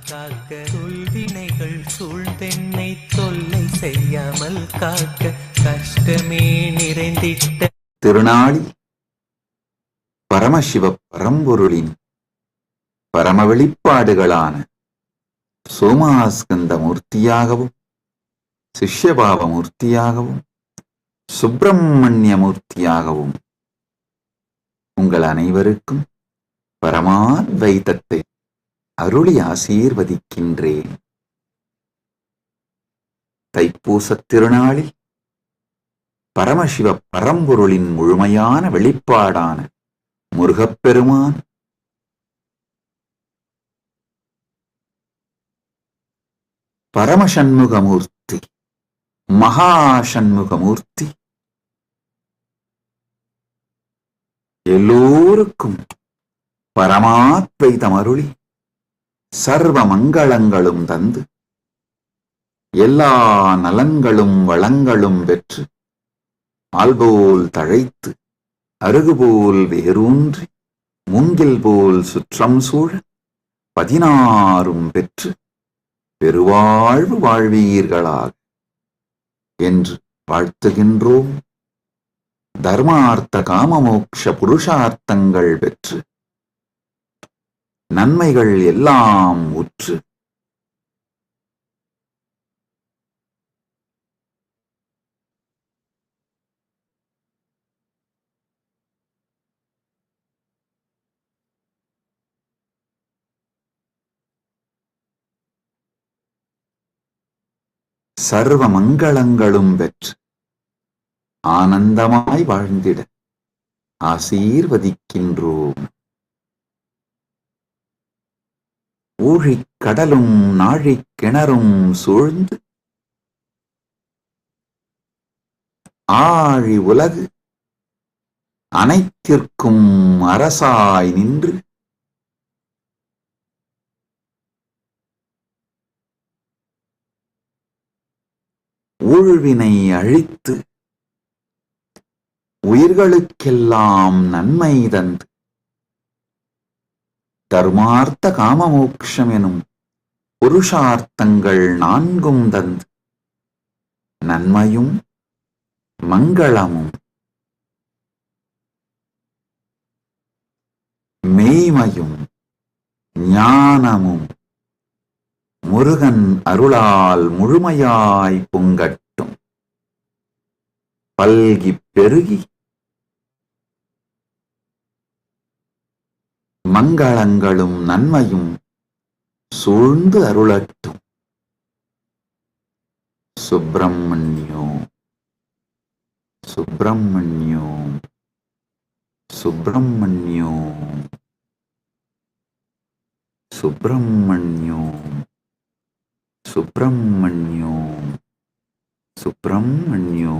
S6: காக்க சொல்வினைகள் சூழ்ந்தென்னை தொல்லை செய்யாமல் காக்க கஷ்டமே நிறைந்திட்ட
S1: திருநாளி பரமசிவ பரம்பொருளின் பரம வெளிப்பாடுகளான சோமாஸ்கந்த மூர்த்தியாகவும் சிஷ்யபாவ மூர்த்தியாகவும் சுப்பிரமணிய மூர்த்தியாகவும் உங்கள் அனைவருக்கும் பரமாத்வைதத்தை அருளி ஆசீர்வதிக்கின்றேன். தைப்பூசத் திருநாளில் பரமசிவ பரம்பொருளின் முழுமையான வெளிப்பாடான முருகப்பெருமான் பரமசண்முகமூர்த்தி மகாசண்முகமூர்த்தி எல்லோருக்கும் பரமாத்வைதம் அருளி சர்வ மங்களங்களும் தந்து எல்லா நலன்களும் வளங்களும் பெற்று ஆல்போல் தழைத்து அருகுபோல் வேரூன்றி மூங்கில் போல் சுற்றம் சூழ 16 பெற்று பெருவாழ்வு வாழ்வீர்களாக என்று வாழ்த்துகின்றோம். தர்மார்த்த காமமோக்ஷ புருஷார்த்தங்கள் பெற்று நன்மைகள் எல்லாம் உற்று சர்வ மங்களங்களும் பெற்று ஆனந்தமாய் வாழ்ந்திட ஆசீர்வதிக்கின்றோம். ஊழிக் கடலும் நாழிக் கிணறும் சூழ்ந்து ஆழி உலகு அனைத்திற்கும் அரசாய் நின்று ஊழ்வினை அழித்து உயிர்களுக்கெல்லாம் நன்மை தந்து தர்மார்த்த காமமோக்ஷம் எனும் புருஷார்த்தங்கள் நான்கும் தந்து நன்மையும் மங்களமும் மெய்மையும் ஞானமும் முருகன் அருளால் முழுமையாய் பொங்கட்டும். பல்கிப் பெருகி மங்களங்களும் நன்மையும் சூழ்ந்து அருளட்டும். சுப்பிரமணியோ சுப்பிரமணியோ சுப்பிரமணியோ சுப்பிரமணியோ சுப்பிரமணியோ சுப்பிரமணியோ.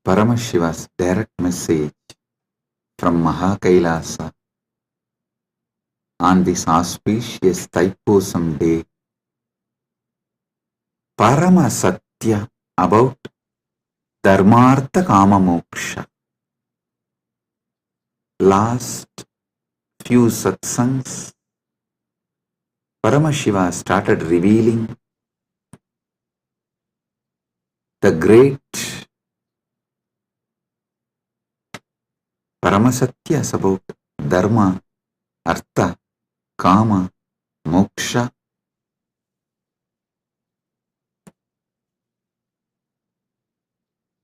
S1: Paramashiva's direct message from Mahakailasa on this auspicious Thaipusam day, Parama Satya about Dharmartha Kama Moksha. Last few satsangs, Paramashiva started revealing the great Paramasatyas about Dharma, Artha, Kama, Moksha.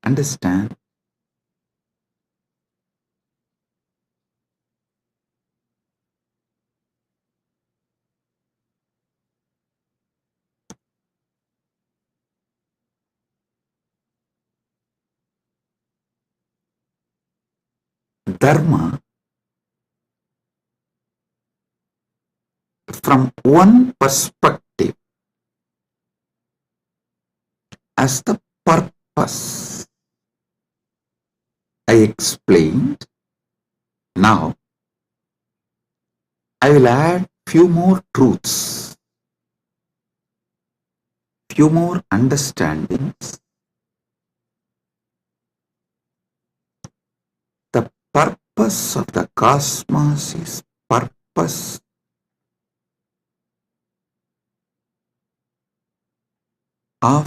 S1: Understand? Dharma, from one perspective, as the purpose. I explained. Now, I will add few more truths, few more understandings. The purpose of the cosmos is purpose of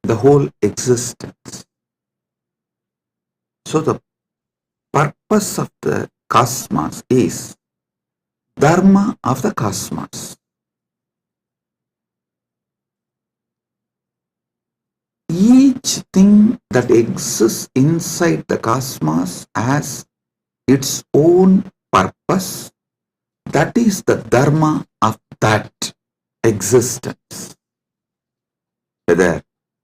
S1: the whole existence. So the purpose of the cosmos is Dharma of the cosmos. Each thing that exists inside the cosmos has its own purpose. That is the Dharma of that existence. Whether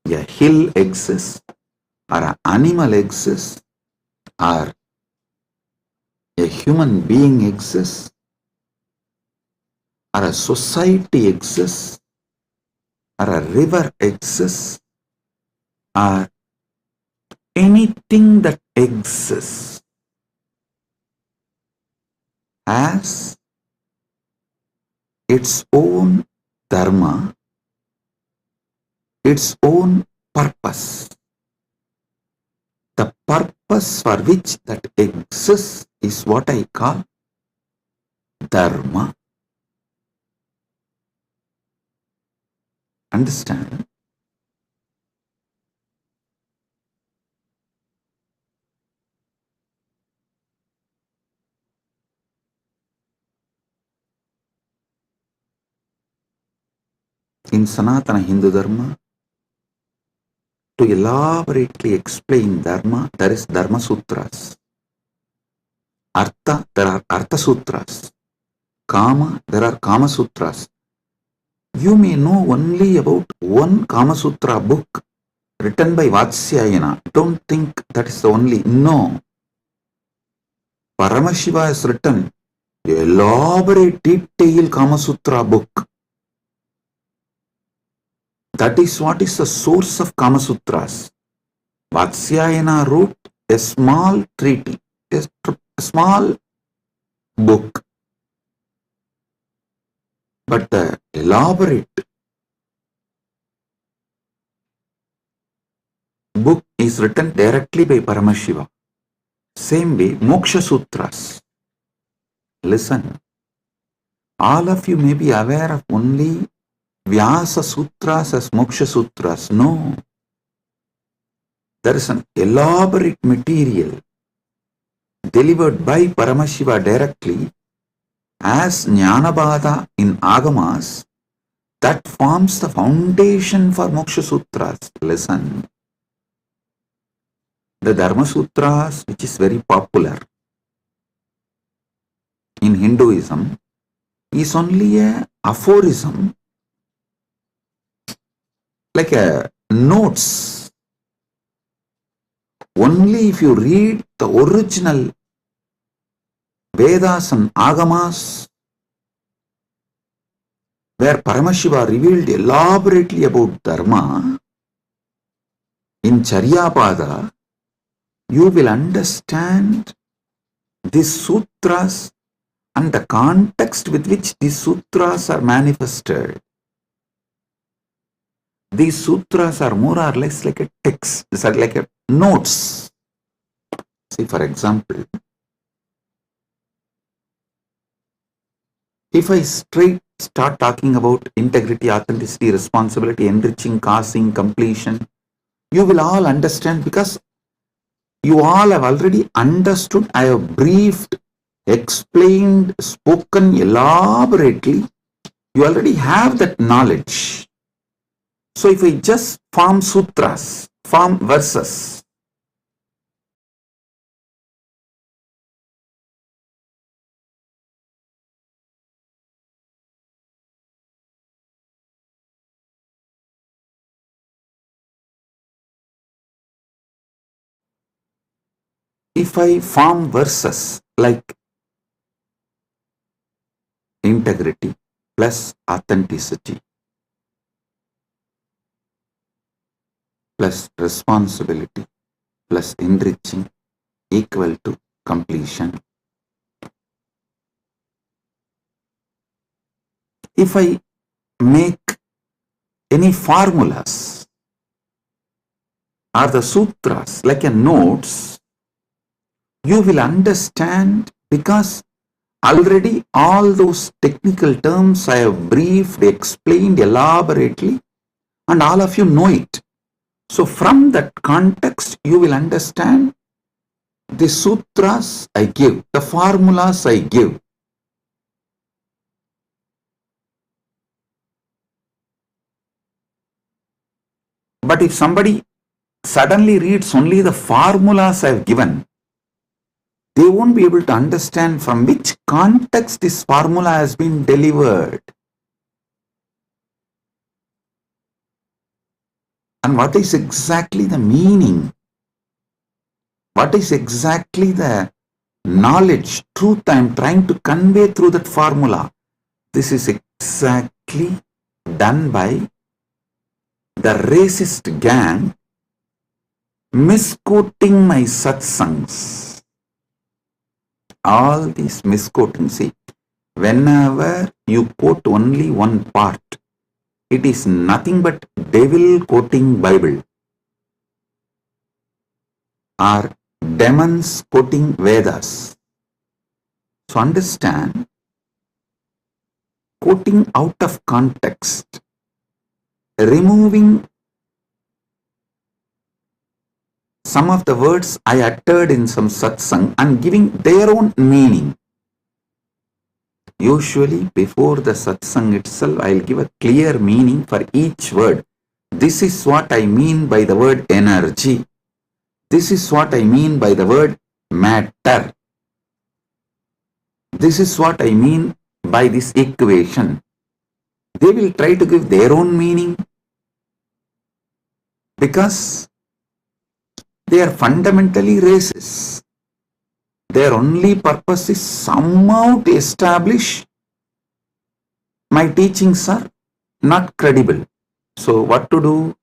S1: a hill exists, or an animal exists, or a human being exists, or a society exists, or a river exists or anything that exists has its own dharma, its own purpose. The purpose for which that exists is what I call dharma. Understand? In Sanatana Hindu Dharma, to elaborately explain Dharma, there is Dharma Sutras. Artha, there are Artha Sutras. Kama, there are Kama Sutras. You may know only about one Kama Sutra book written by Vatsyayana. Don't think that is the only. No. Paramashiva has written an elaborate, detailed Kama Sutra book. That is what is the source of Kama Sutras. Vatsyayana wrote a small treaty, a small book. But the elaborate book is written directly by Paramashiva. Same way, Moksha Sutras. Listen, all of you may be aware of only Vyasa Sutras as Moksha Sutras. No. There is an elaborate material delivered by Paramashiva directly as Jnanabhada in Agamas that forms the foundation for Moksha Sutras. Listen. The Dharma Sutras, which is very popular in Hinduism, is only a aphorism, like a notes. Only if you read the original Vedas and Agamas, where Paramashiva revealed elaborately about Dharma, in Charyapada, you will understand these sutras and the context with which these sutras are manifested. These sutras are more or less like a text, these are like a notes. See, for example, if I start talking about integrity, authenticity, responsibility, enriching, causing, completion, you will all understand because you all have already understood. I have briefed, explained, spoken elaborately. You already have that knowledge. So if I just form sutras, form verses, if I form verses like integrity plus authenticity plus responsibility plus enriching equal to completion. If I make any formulas or the sutras like a notes, you will understand because already all those technical terms I have briefed, explained elaborately, and all of you know it. So from that context, you will understand the sutras I give, the formulas I give. But if somebody suddenly reads only the formulas I have given, they won't be able to understand from which context this formula has been delivered. And what is exactly the meaning? What is exactly the knowledge, truth I am trying to convey through that formula? This is exactly done by the racist gang misquoting my satsangs. All these misquoting, see, whenever you quote only one part, it is nothing but devil quoting Bible or demons quoting Vedas. So understand, quoting out of context, removing some of the words I uttered in some satsang and giving their own meaning. Usually before the satsang itself, I'll give a clear meaning for each word. This is what I mean by the word energy. This is what I mean by the word matter. This is what I mean by this equation. They will try to give their own meaning because they are fundamentally racist. Their only purpose is somehow to establish my teachings are not credible. So what to do?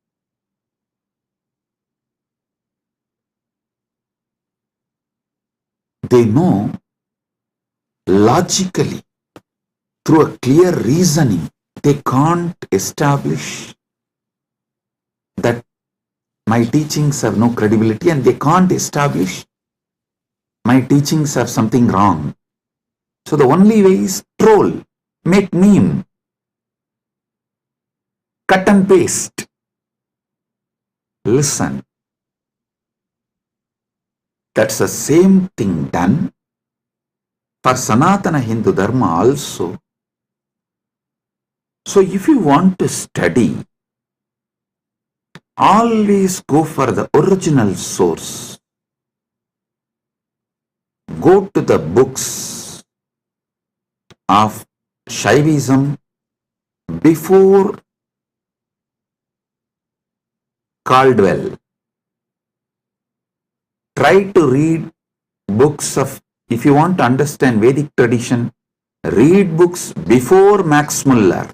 S1: They know logically, through a clear reasoning, they can't establish that my teachings have no credibility, and they can't establish my teachings have something wrong. So the only way is troll, make meme, cut and paste. Listen, that's the same thing done for Sanatana Hindu Dharma also. So if you want to study, always go for the original source. Go to the books of Shaivism before Caldwell. Try to read books of, if you want to understand Vedic tradition, read books before Max Muller.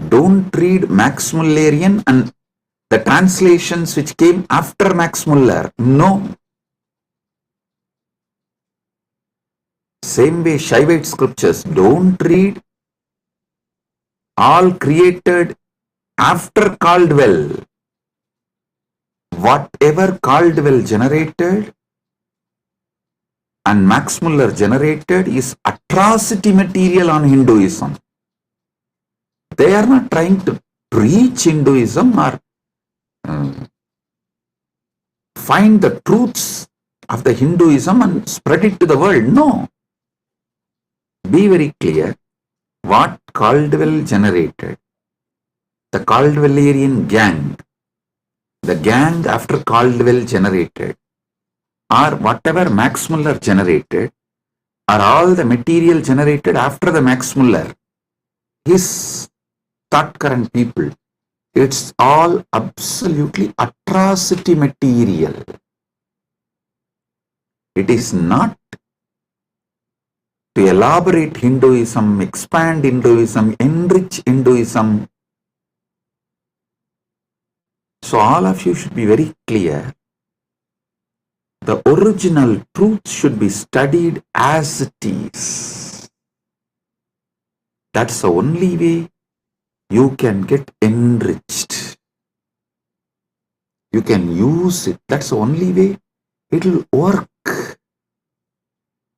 S1: Don't read Max Mullerian and the translations which came after Max Muller. No. Same way Shaivite scriptures, don't read all created after Caldwell. Whatever Caldwell generated and Max Muller generated is atrocity material on Hinduism. They are not trying to preach Hinduism or find the truths of the Hinduism and spread it to the world. No. Be very clear what Caldwell generated. The Caldwellerian gang, the gang after Caldwell generated, or whatever Max Muller generated, are all the material generated after the Max Muller. His thought current people, it's all absolutely atrocity material. It is not to elaborate Hinduism, expand Hinduism, enrich Hinduism. So all of you should be very clear. The original truth should be studied as it is. That's the only way you can get enriched. You can use it. That's the only way it will work.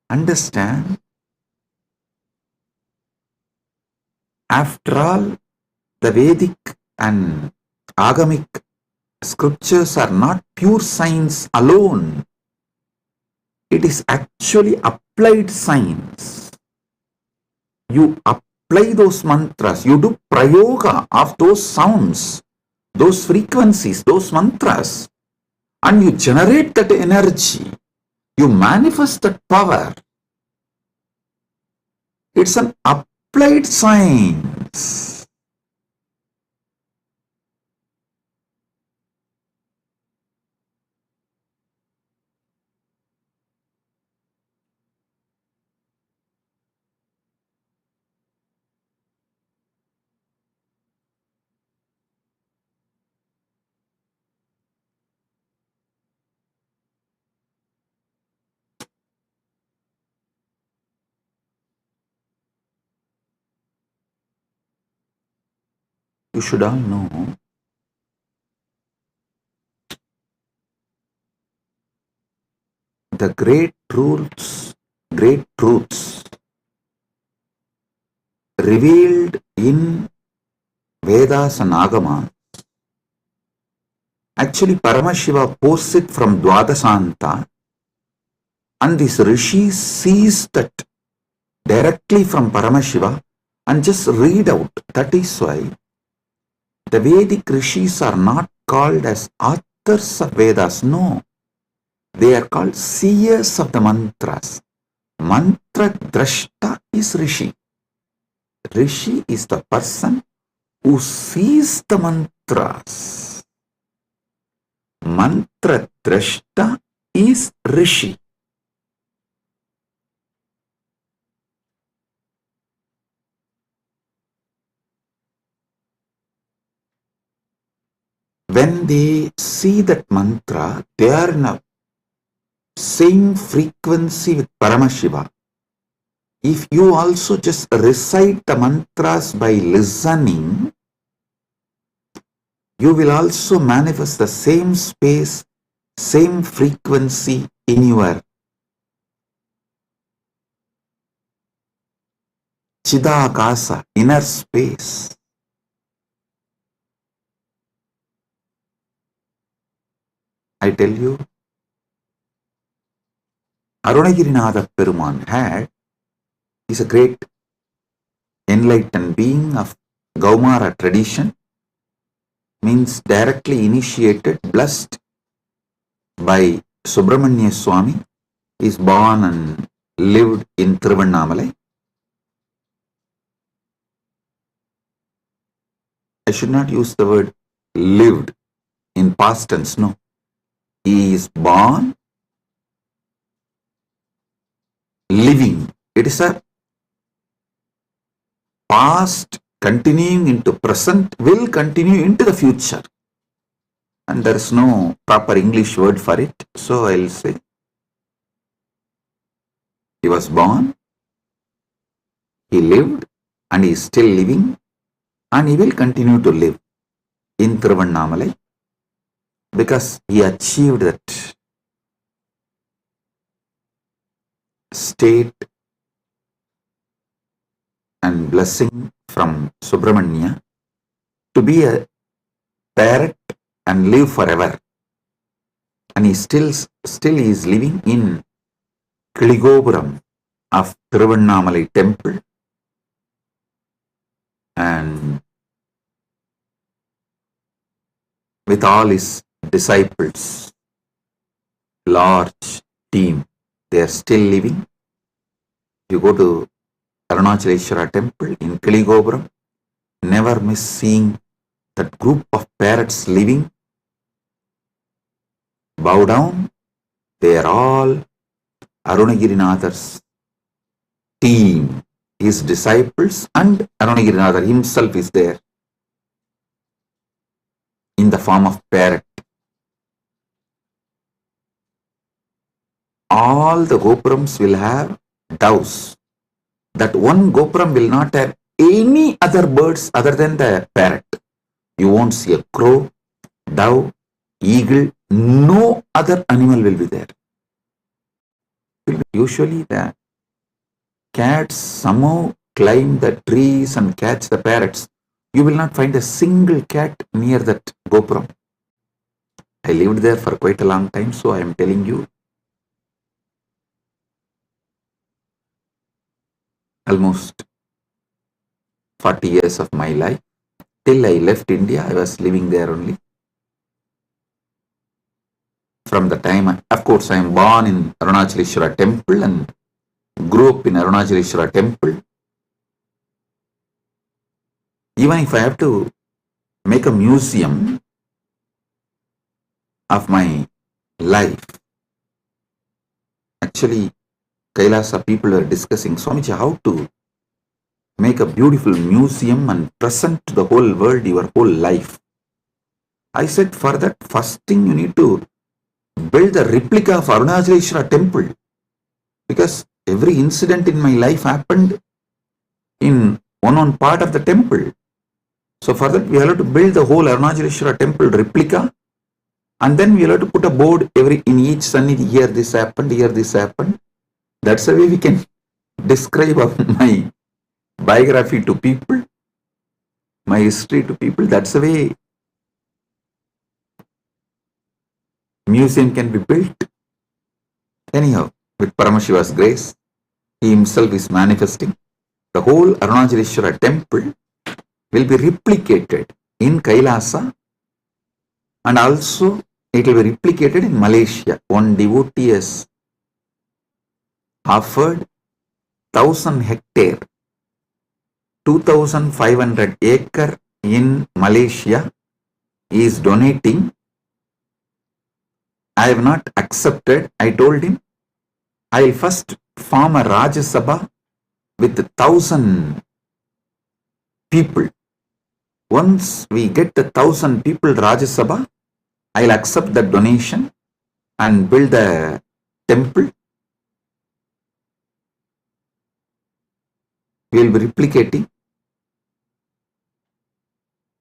S1: Understand? After all, the Vedic and Agamic scriptures are not pure science alone. It is actually applied science. You apply those mantras, you do prayoga of those sounds, those frequencies, those mantras, and you generate that energy. You manifest that power. It's an applied science. You should all know the great truths revealed in Vedas and Agamas. Actually, Paramashiva posts it from Dwadasanta, and this Rishi sees that directly from Paramashiva and just read out. That is why the Vedic Rishis are not called as authors of Vedas. No, they are called seers of the mantras. Mantra Drashta is Rishi. Rishi is the person who sees the mantras. Mantra Drashta is Rishi. When they see that mantra, they are in a same frequency with Paramashiva. If you also just recite the mantras by listening, you will also manifest the same space, same frequency in your Chidakasa, inner space. I tell you, Arunagirinatha Peruman is a great enlightened being of Gaumara tradition, means directly initiated, blessed by Subramanya Swami. He is born and lived in Tiruvannamalai. I should not use the word lived in past tense, no. He is born, living. It is a past continuing into present, will continue into the future. And there is no proper English word for it. So I will say, he was born, he lived, and he is still living, and he will continue to live in Tiruvannamalai because he achieved that state and blessing from Subramanya to be a parrot and live forever. And he still is living in Kiligopuram of Tiruvannamalai temple, and with all his disciples, large team, they are still living. You go to Arunachaleshwara temple in Kiligopuram, never miss seeing that group of parrots living. Bow down, they are all Arunagirinatha's team, his disciples, and Arunagirinatha himself is there in the form of parrot. All the gopurams will have doves. That one gopuram will not have any other birds other than the parrot. You won't see a crow, dove, eagle, no other animal will be there. Usually the cats somehow climb the trees and catch the parrots. You will not find a single cat near that gopuram. I lived there for quite a long time, so I am telling you, almost 40 years of my life. Till I left India, I was living there only. From the time, of course, I am born in Arunachaleshwara temple and grew up in Arunachaleshwara temple. Even if I have to make a museum of my life, actually, Kailasa people are discussing, Swamiji, how to make a beautiful museum and present to the whole world your whole life. I said, for that, first thing you need to build a replica of Arunachaleshwara temple, because every incident in my life happened in one part of the temple. So for that, we have to build the whole Arunachaleshwara temple replica, and then we have to put a board in each sannidhi. Here this happened, here this happened. That's the way we can describe my biography to people, my history to people. That's the way museum can be built. Anyhow, with Paramashiva's grace, he himself is manifesting. The whole Arunachaleshwara temple will be replicated in Kailasa, and also it will be replicated in Malaysia. One devotee has offered 1,000 hectare, 2,500 acre in Malaysia. He is donating. I have not accepted. I told him, I will first form a Rajya Sabha with 1,000 people. Once we get the 1,000 people Rajya Sabha, I will accept the donation and build the temple. We will be replicating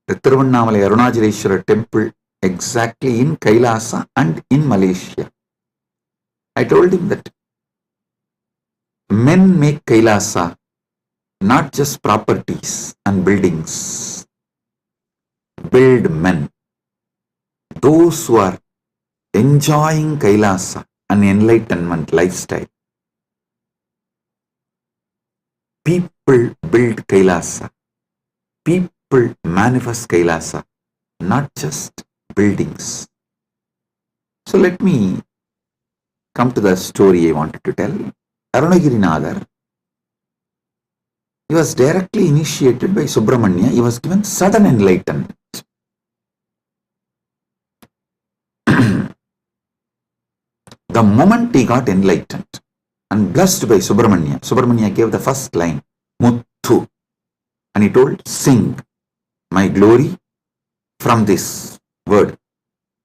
S1: the Tiruvannamalai Arunachaleshwara temple exactly in Kailasa and in Malaysia. I told him that men make Kailasa, not just properties and buildings. Build men. Those who are enjoying Kailasa, an enlightenment lifestyle. People build Kailasa. People manifest Kailasa, not just buildings. So let me come to the story I wanted to tell. Arunagirinadar, he was directly initiated by Subramanya. He was given sudden enlightenment. The moment he got enlightened and blessed by Subramanya, Subramanya gave the first line, Muthu, and he told, sing my glory from this word.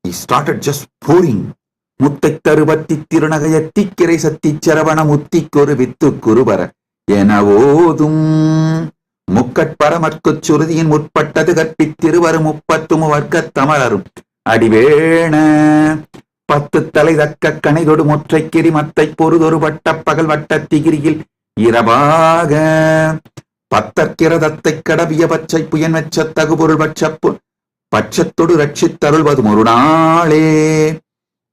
S1: He started just pouring. Muttai tarubatti tirunagayatti kirai satti charavana mutti koru vittu kurubara enavodum mukkat paramarkuchurudin mutpattadu karpittiruvaru muppattumu varkat tamararum adivena பத்து தலை தக்க கணைதொடு முற்றைக்கிரி மத்தை பொறுதொரு வட்ட பகல் வட்ட திகிரியில் இரவாக பத்தற்கிரதத்தை கடவிய பச்சை புயன் வெச்ச தகுபொருள் பட்சப்பு பட்சத்தொடு ரட்சித்தருள்வது ஒரு நாளே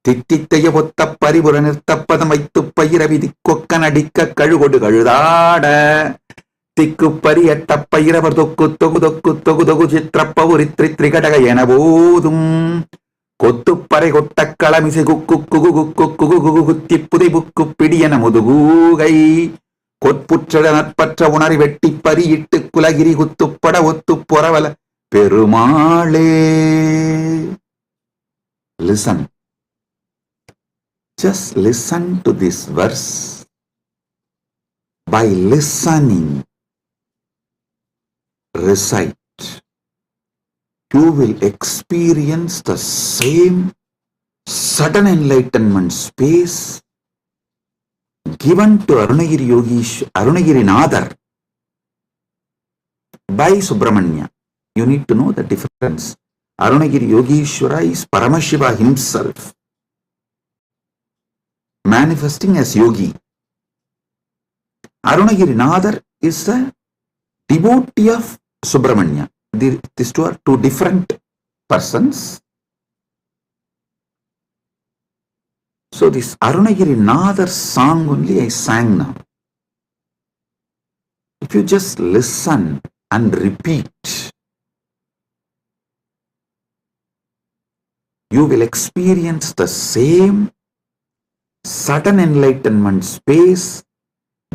S1: தித்தித்தைய ஒத்த பரிபுற நிறுத்தப்பதம் வைத்து பயிர விதி கொக்கன் அடிக்க கழுகொடு கழுதாட திக்கு பரியட்ட பயிரவர் தொக்கு தொகு தொக்கு தொகு தொகு சித்திரப்பவுரி திரிகடக என போதும் கொத்துப்பறை கொட்ட களமிசை குக்கு குகு குக்கு குகு குகு குத்தி புதை புக்கு பிடியன முதுகூகை கொற்புற்ற நற்பற்ற உணரி வெட்டி பறியிட்டு குலகிரி குத்துப்பட ஒத்து பொறவல பெருமாளே. Listen. Just listen to this verse. By listening, recite. You will experience the same sudden enlightenment space given to Arunagiri Nadar by Subramanya. You need to know the difference. Arunagiri Yogishwara is Paramashiva himself, manifesting as yogi. Arunagiri Nadar is a devotee of Subramanya. These two are two different persons. So this Arunagiri Nadar song only I sang now. If you just listen and repeat, you will experience the same sudden enlightenment space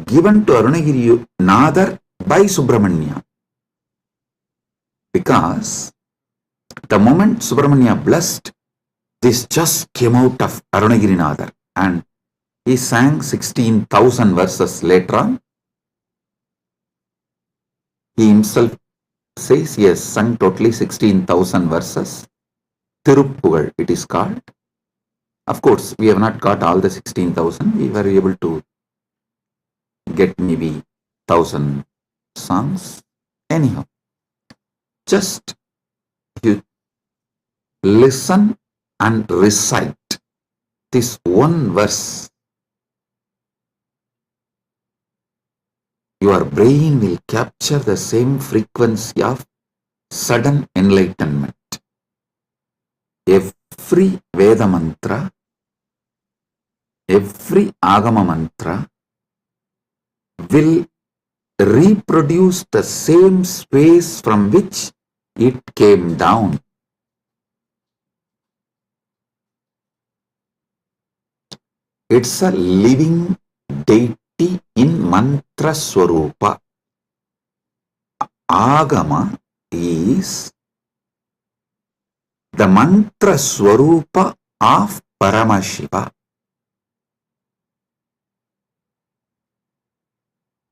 S1: given to Arunagiri Nadar by Subramanya. Because the moment Subramanya blessed, this just came out of Arunagiri Nadar, and he sang 16,000 verses later on. He himself says he has sung totally 16,000 verses. Tiruppugal it is called. Of course, we have not got all the 16,000. We were able to get maybe 1,000 songs. Anyhow, just you listen and recite this one verse, your brain will capture the same frequency of sudden enlightenment. Every Veda mantra, every Agama mantra will reproduce the same space from which it came down. It's a living deity in mantra swarupa. Agama is the mantra swarupa of Paramashiva.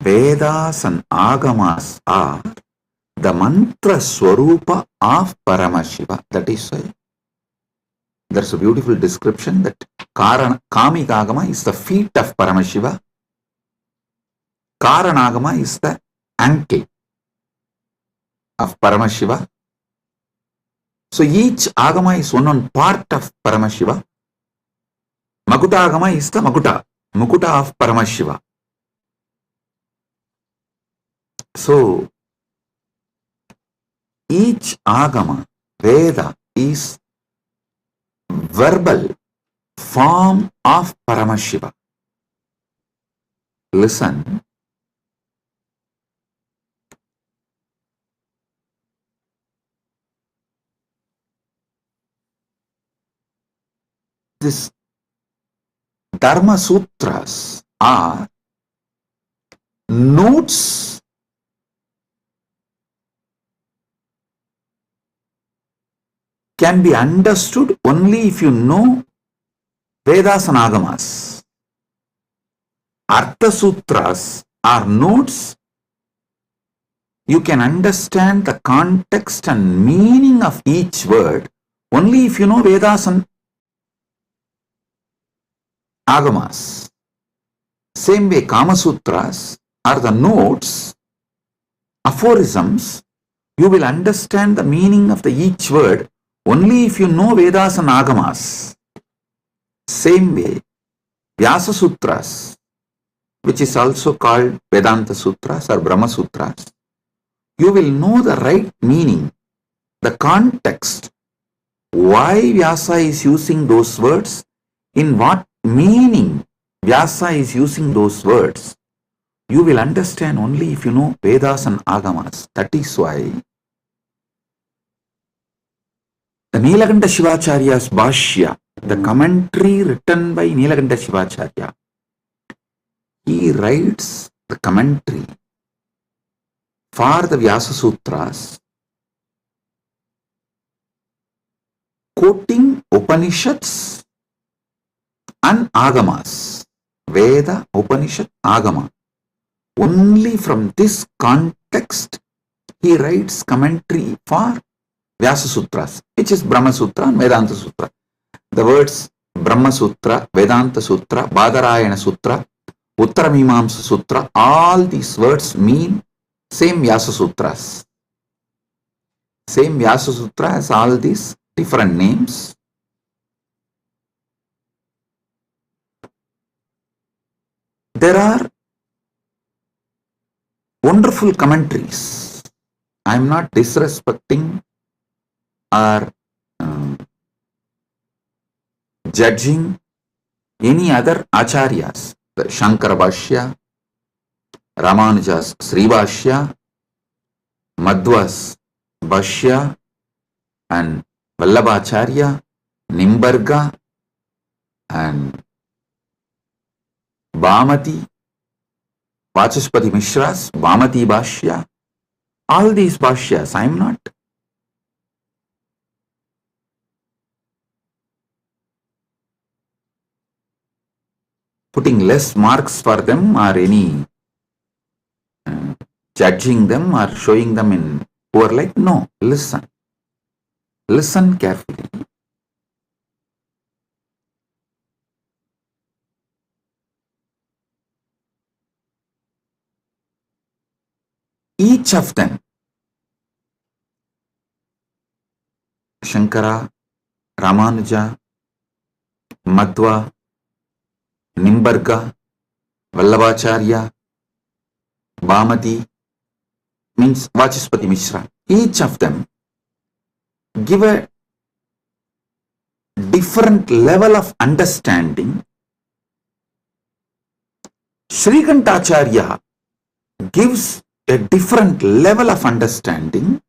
S1: Vedas and Agamas are the mantra swarupa of Paramashiva. That is why there's a beautiful description that Kamika Agama is the feet of Paramashiva. Karanagama is the ankle of Paramashiva. So each Agama is one part of Paramashiva. Makuta Agama is the Mukuta of Paramashiva. So each Agama, Veda, is verbal form of Paramashiva. Listen. This Dharma Sutras are notes can be understood only if you know Vedas and Agamas. Artha Sutras are notes. You can understand the context and meaning of each word only if you know Vedas and Agamas. Same way, Kama Sutras are the notes, aphorisms. You will understand the meaning of each word only if you know Vedas and Agamas. Same way, Vyasa Sutras, which is also called Vedanta Sutras or Brahma Sutras, you will know the right meaning, the context, why Vyasa is using those words, in what meaning Vyasa is using those words. You will understand only if you know Vedas and Agamas. That is why the Nilakanta Shivacharya's Bhashya, the commentary written by Nilakanta Shivacharya, he writes the commentary for the Vyasa Sutras, quoting Upanishads and Agamas, Veda, Upanishad, Agama. Only from this context he writes commentary for Vyasa Sutras, which is Brahma Sutra and Vedanta Sutra. The words Brahma Sutra, Vedanta Sutra, Badarayana Sutra, Uttaramimamsa Sutra, all these words mean same Vyasa Sutras. Same Vyasa Sutra has all these different names. There are wonderful commentaries. I am not disrespecting or judging any other acharyas. The Shankara Bhashya, Ramanuja's Sri Bhashya, Madhva's Bhashya, and Vallabhacharya, Nimbarga, and Bhamati, Vachaspati Mishra's Bhamati Bhashya. All these Bhashyas, I am not putting less marks for them or any judging them or showing them in poor light. No, listen. Listen carefully. Each of them Shankara, Ramanuja, Madhva, Nimbarga, Vallabhacharya, Bhamati, means Vachaspati Mishra. Each of them give a different level of understanding. Srikantacharya gives a different level of understanding.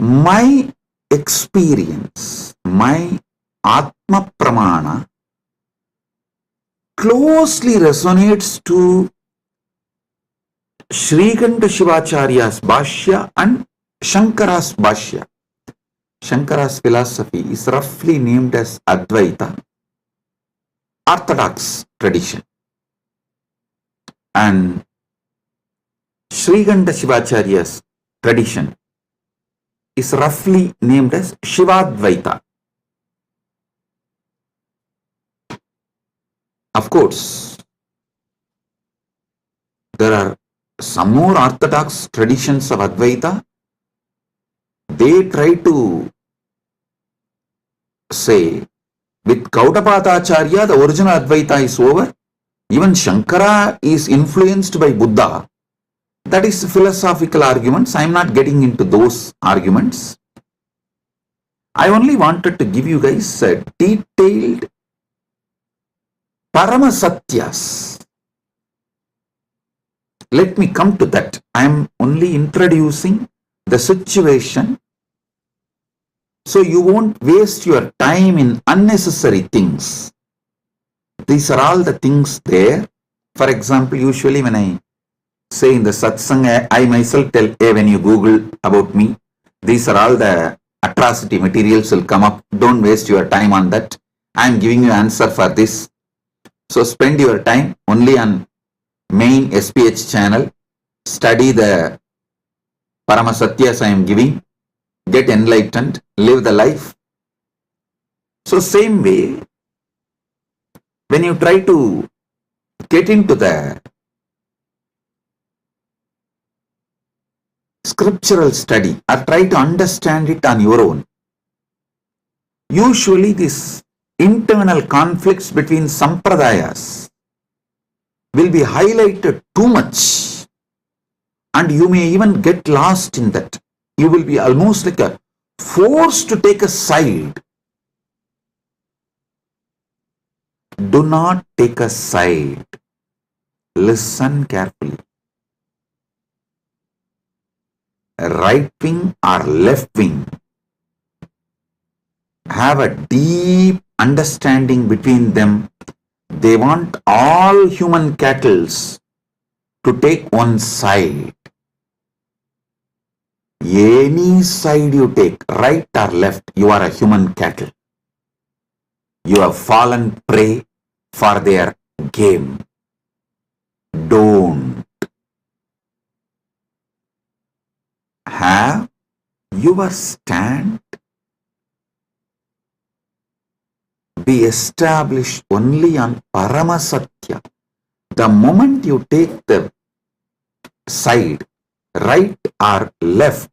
S1: My experience, my Atma Pramana closely resonates to Srikanta Shivacharya's Bhashya and Shankara's Bhashya. Shankara's philosophy is roughly named as Advaita, Orthodox tradition. And Srikanta Shivacharya's tradition is roughly named as Shivadvaita. Of course, there are some more orthodox traditions of Advaita. They try to say, with Gaudapadacharya, the original Advaita is over. Even Shankara is influenced by Buddha. That is philosophical arguments. I am not getting into those arguments. I only wanted to give you guys a detailed Paramasatyas. Let me come to that. I am only introducing the situation so you won't waste your time in unnecessary things. These are all the things there. For example, usually when I say in the satsang, I myself tell, hey, when you Google about me, these are all the atrocity materials will come up. Don't waste your time on that. I am giving you answer for this. So spend your time only on main SPH channel. Study the Paramasatyas I am giving. Get enlightened. Live the life. So same way, when you try to get into the scriptural study or try to understand it on your own, usually these internal conflicts between sampradayas will be highlighted too much and you may even get lost in that. You will be almost like a forced to take a side. Do not take a side. Listen carefully. Right wing or left wing have a deep understanding between them. They want all human cattle to take one side. Any side you take, right or left, you are a human cattle. You have fallen prey for their game. Don't. Have your stand be established only on Paramasatya. The moment you take the side, right or left,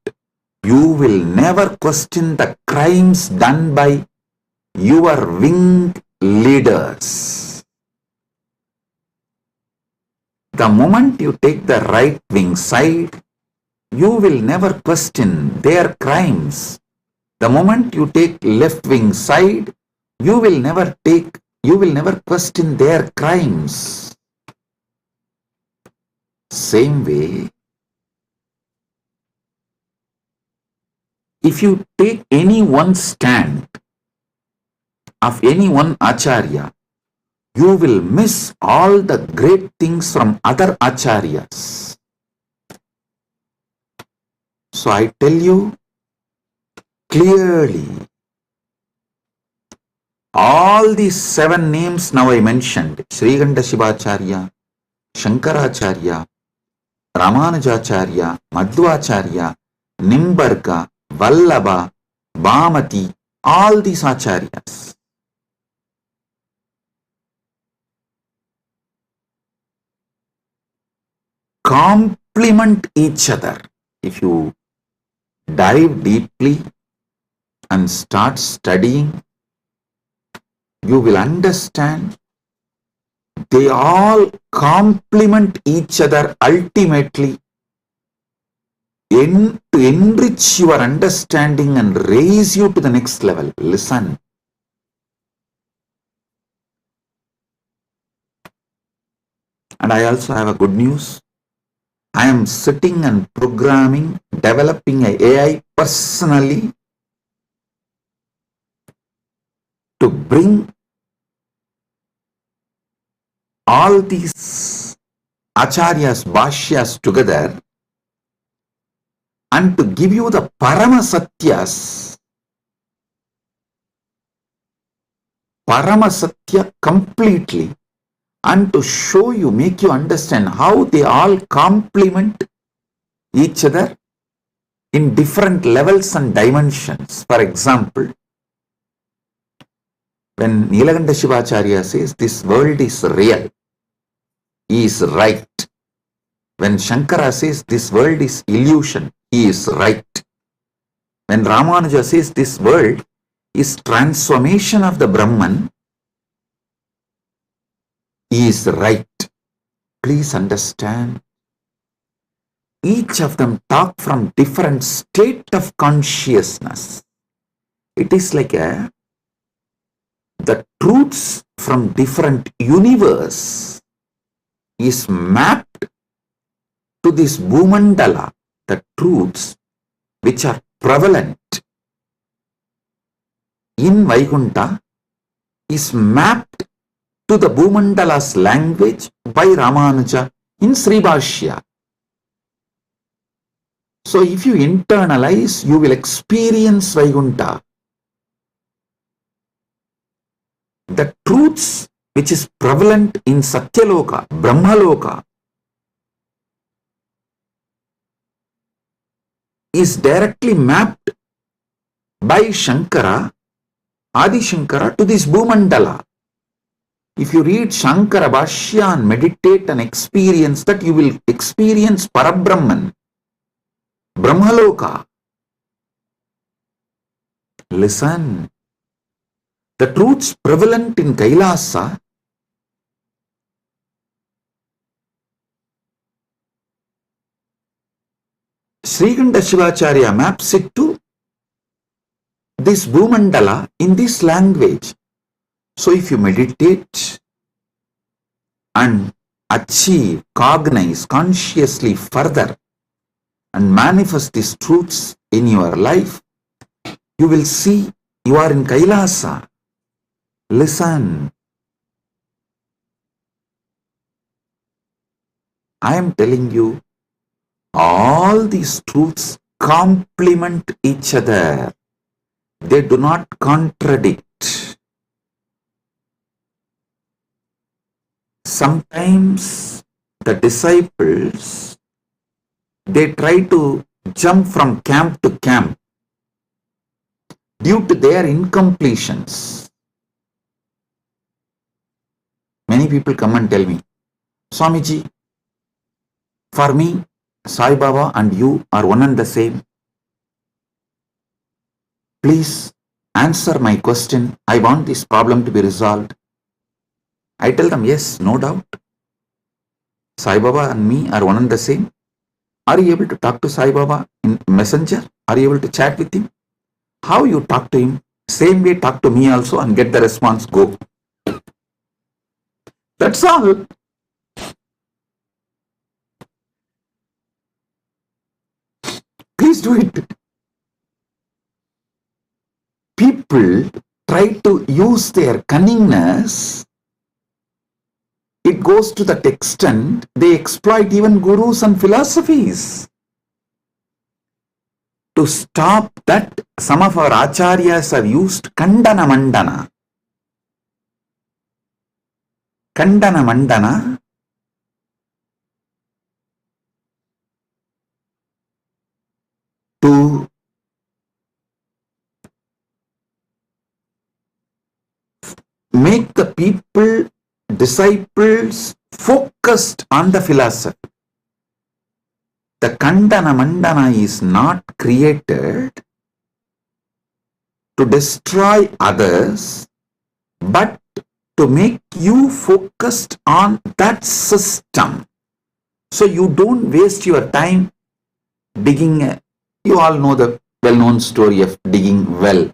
S1: you will never question the crimes done by your wing leaders. The moment you take the right wing side, you will never question their crimes. The moment you take left wing side, you will never question their crimes. Same way, if you take any one stand of any one acharya, you will miss all the great things from other acharyas. So I tell you clearly, all these 7 names now I mentioned, Srikanta Shivacharya, Shankaracharya, Ramanujacharya, Madhvacharya, Nimbarga, Vallabha, Bhamati, all these acharyas complement each other. If you dive deeply and start studying, you will understand they all complement each other ultimately to enrich your understanding and raise you to the next level. Listen. And I also have a good news. I am sitting and programming, developing an AI personally to bring all these acharyas, bhashyas together and to give you the Paramasatya completely, and to show you, make you understand how they all complement each other in different levels and dimensions. For example, when Nilakanta Shivacharya says this world is real, he is right. When Shankara says this world is illusion, he is right. When Ramanuja says this world is transformation of the Brahman, he is right. Please understand. Each of them talk from different state of consciousness. It is like the truths from different universe is mapped to this Bhumandala, the truths which are prevalent in Vaikunta is mapped to the Bhumandala's language by Ramanuja in Sribhashya. So if you internalize, you will experience Vaikunta. The truths which is prevalent in Satyaloka, Brahmaloka, is directly mapped by Shankara, Adi Shankara, to this Bhumandala. If you read Shankara Bhashya and meditate and experience that, you will experience Parabrahman, Brahmaloka. Listen. The truths prevalent in Kailasa Srikanta Shivacharya maps it to this Bhumandala in this language. So if you meditate and achieve, cognize consciously further and manifest these truths in your life, you will see you are in Kailasa. Listen. I am telling you, all these truths complement each other. They do not contradict. Sometimes the disciples, they try to jump from camp to camp due to their incompletions. Many people come and tell me, Swamiji, for me, Sai Baba and you are one and the same. Please answer my question. I want this problem to be resolved. I tell them, yes, no doubt. Sai Baba and me are one and the same. Are you able to talk to Sai Baba in Messenger? Are you able to chat with him? How you talk to him? Same way talk to me also and get the response, go. That's all. Please do it. People try to use their cunningness. It goes to that extent, they exploit even gurus and philosophies. To stop that, some of our acharyas have used Kandana Mandana. Kandana Mandana to make the people, disciples, focused on the philosophy. the Kandana Mandana is not created to destroy others, but to make you focused on that system. So you don't waste your time digging. You all know the well-known story of digging well.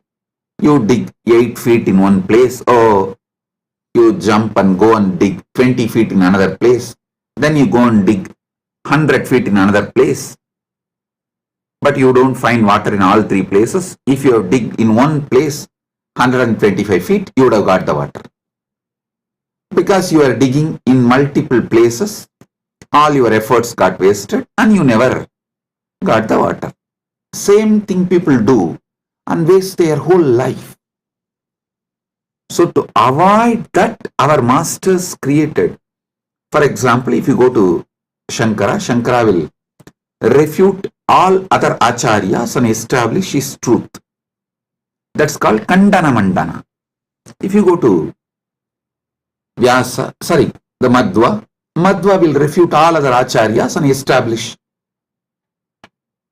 S1: You dig 8 feet in one place, or you jump and go and dig 20 feet in another place. Then you go and dig 100 feet in another place. But you don't find water in all 3 places. If you have dig in one place 125 feet, you would have got the water. Because you are digging in multiple places, all your efforts got wasted and you never got the water. Same thing people do and waste their whole life. So to avoid that, our masters created. For example, if you go to Shankara, Shankara will refute all other acharyas and establish his truth. That's called Kandana Mandana. If you go to the Madhva will refute all other acharyas and establish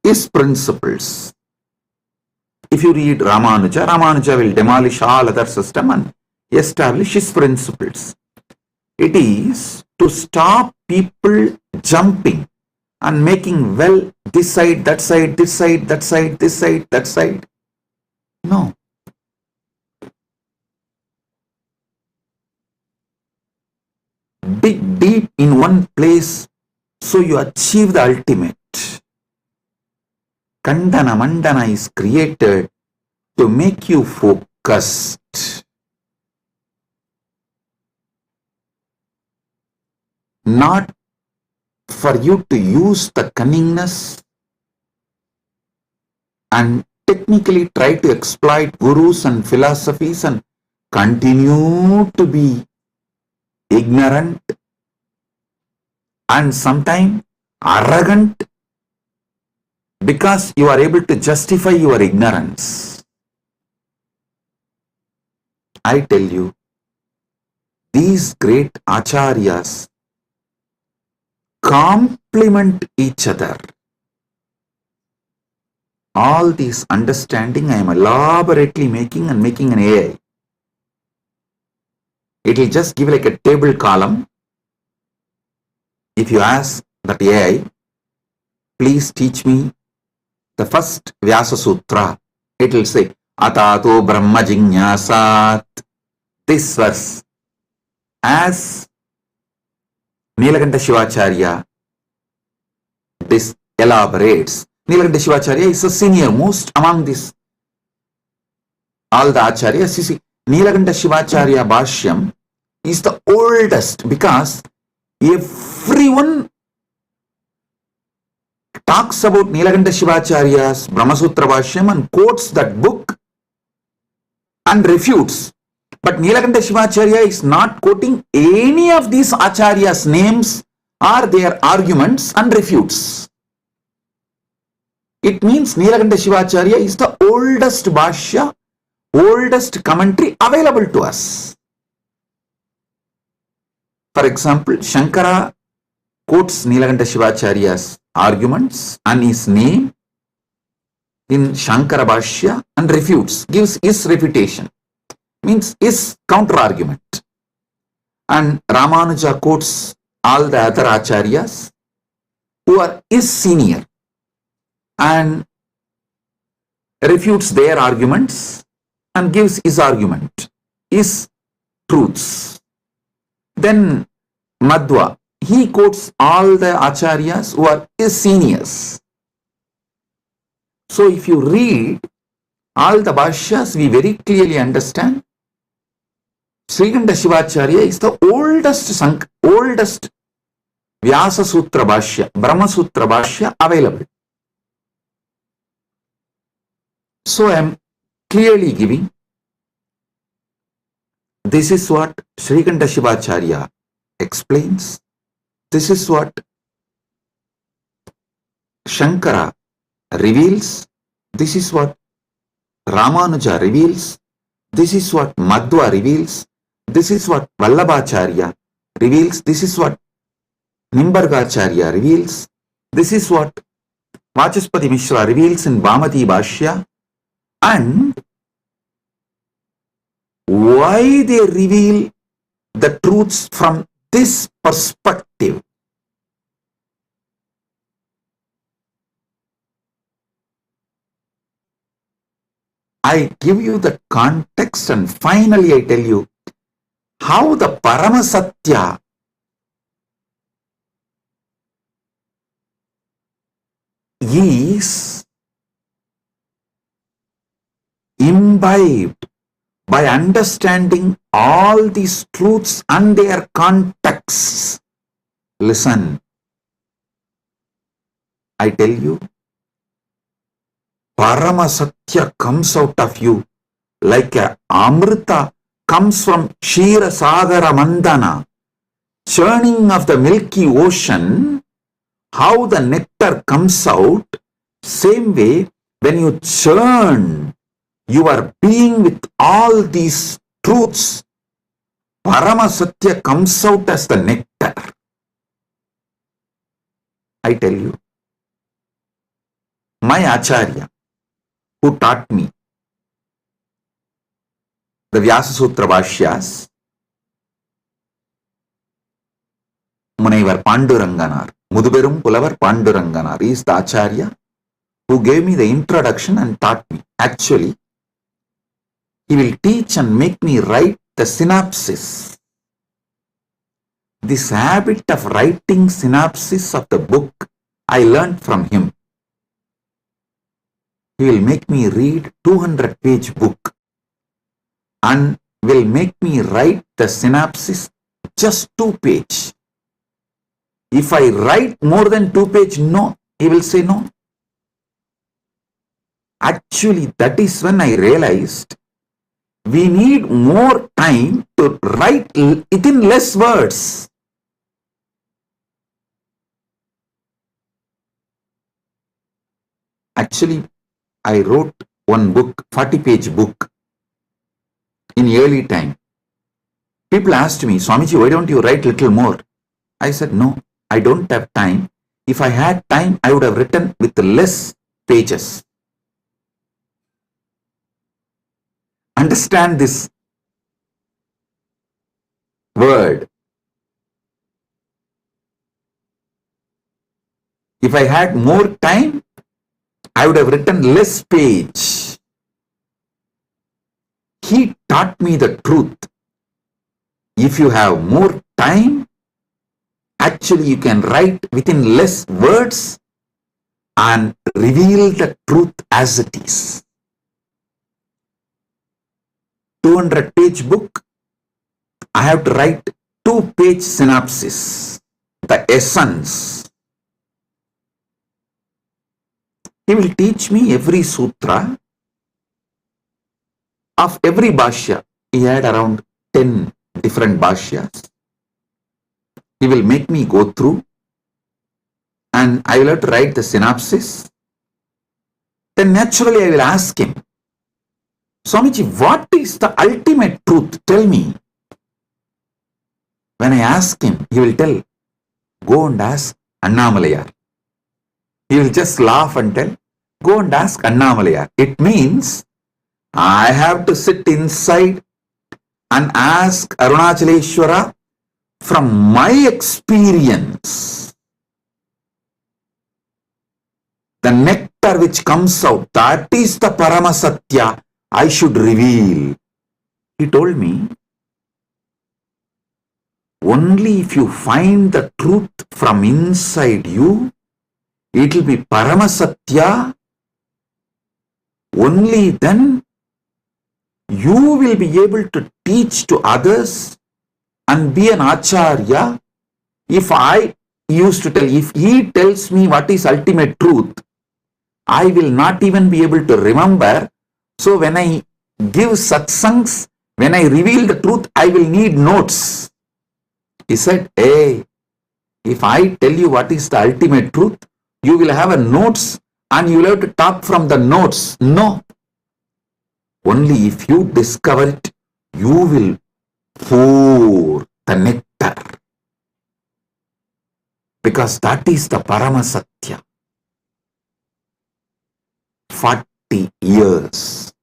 S1: his principles. If you read Ramanuja, Ramanuja will demolish all other system and establish his principles. It is to stop people jumping and making well this side, that side, this side, that side, this side, that side. No. Dig deep in one place so you achieve the ultimate. Kandana Mandana is created to make you focused. Not for you to use the cunningness and technically try to exploit gurus and philosophies and continue to be ignorant and sometimes arrogant because you are able to justify your ignorance. I tell you, these great acharyas complement each other. All this understanding I am elaborately making an AI. It will just give like a table column. If you ask that AI, please teach me the first Vyasa Sutra, it will say, Atato Brahma Jignasat. This verse, as Nilakanta Shivacharya this elaborates. Nilakanta Shivacharya is the senior most among this. All the acharyas, you see, Nilakanta Shivacharya Bhashyam is the oldest because everyone talks about Nilakanta Shivacharya's Brahmasutra Bhashyam and quotes that book and refutes. But Nilakanta Shivacharya is not quoting any of these acharyas' names or their arguments and refutes. It means Nilakanta Shivacharya is the oldest Bhashya, oldest commentary available to us. For example, Shankara quotes Nilakanta Shivacharya's arguments and his name in Shankara Bhashya and refutes, gives his refutation, means his counter argument. And Ramanuja quotes all the other acharyas who are his senior and refutes their arguments and gives his argument, his truths. Then Madhva, he quotes all the acharyas who are his seniors. So if you read all the bhashyas, we very clearly understand Srikanta Shivacharya is the oldest Vyasa Sutra Bhashya, Brahma Sutra Bhashya available. So I am clearly giving, this is what Srikanta Shivacharya explains, this is what Shankara reveals, this is what Ramanuja reveals, this is what Madhva reveals, this is what Vallabhacharya reveals, this is what Nimbargacharya reveals, This is what Vachaspati Mishra reveals in Bhamati Bhashya, and why they reveal the truths from this perspective. I give you the context, and finally I tell you how the Paramasatya is imbibed by understanding all these truths and their contexts. Listen, I tell you, Paramasatya comes out of you like a Amrita comes from Kshira Sagara Mandana, churning of the milky ocean. How the nectar comes out, same way when you churn your being with all these truths, Paramasatya comes out as the nectar. I tell you, my Acharya, who taught me the Vyasa Sutra Bhashyas, Munaivar Panduranganar, Muduberum Pulavar Panduranganar, is the Acharya who gave me the introduction and taught me. Actually, he will teach and make me write the synopsis. This habit of writing synopsis of the book, I learned from him. He will make me read 200-page book and will make me write the synopsis just 2-page. If I write more than 2-page, no, he will say no. Actually, that is when I realized we need more time to write it in less words. Actually, I wrote one book, 40-page book, in early time. People asked me, Swamiji, why don't you write little more? I said, no, I don't have time. If I had time, I would have written with less pages. Understand this word. If I had more time, I would have written less page. He taught me the truth. If you have more time, actually you can write within less words and reveal the truth as it is. 200-page book, I have to write 2-page synopsis, the essence. He will teach me every sutra of every bhashya. He had around 10 different bhashyas. He will make me go through and I will have to write the synopsis. Then naturally I will ask him, Swamiji, what is the ultimate truth? Tell me. When I ask him, he will tell, go and ask Annamalayar. He will just laugh and tell, go and ask Annamalayar. It means I have to sit inside and ask Arunachaleshwara from my experience. The nectar which comes out, that is the Paramasatya I should reveal. He told me, only if you find the truth from inside you, it will be Paramasatya. Only then you will be able to teach to others and be an Acharya. If I used to tell, if he tells me what is ultimate truth, I will not even be able to remember. So when I give satsangs, when I reveal the truth, I will need notes. He said, hey, if I tell you what is the ultimate truth, you will have a notes and you will have to talk from the notes. No. Only if you discover it, you will pour the nectar. because that is the Paramasatya. 40 years.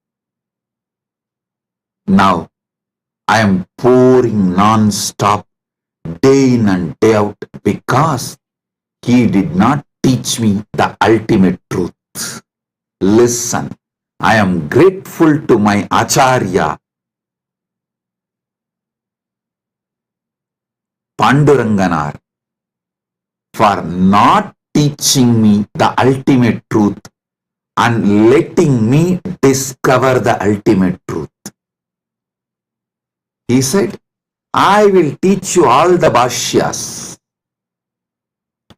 S1: Now, I am pouring non-stop, day in and day out, because he did not teach me the ultimate truth. Listen, I am grateful to my Acharya, Panduranganar, for not teaching me the ultimate truth and letting me discover the ultimate truth. He said, I will teach you all the bhashyas,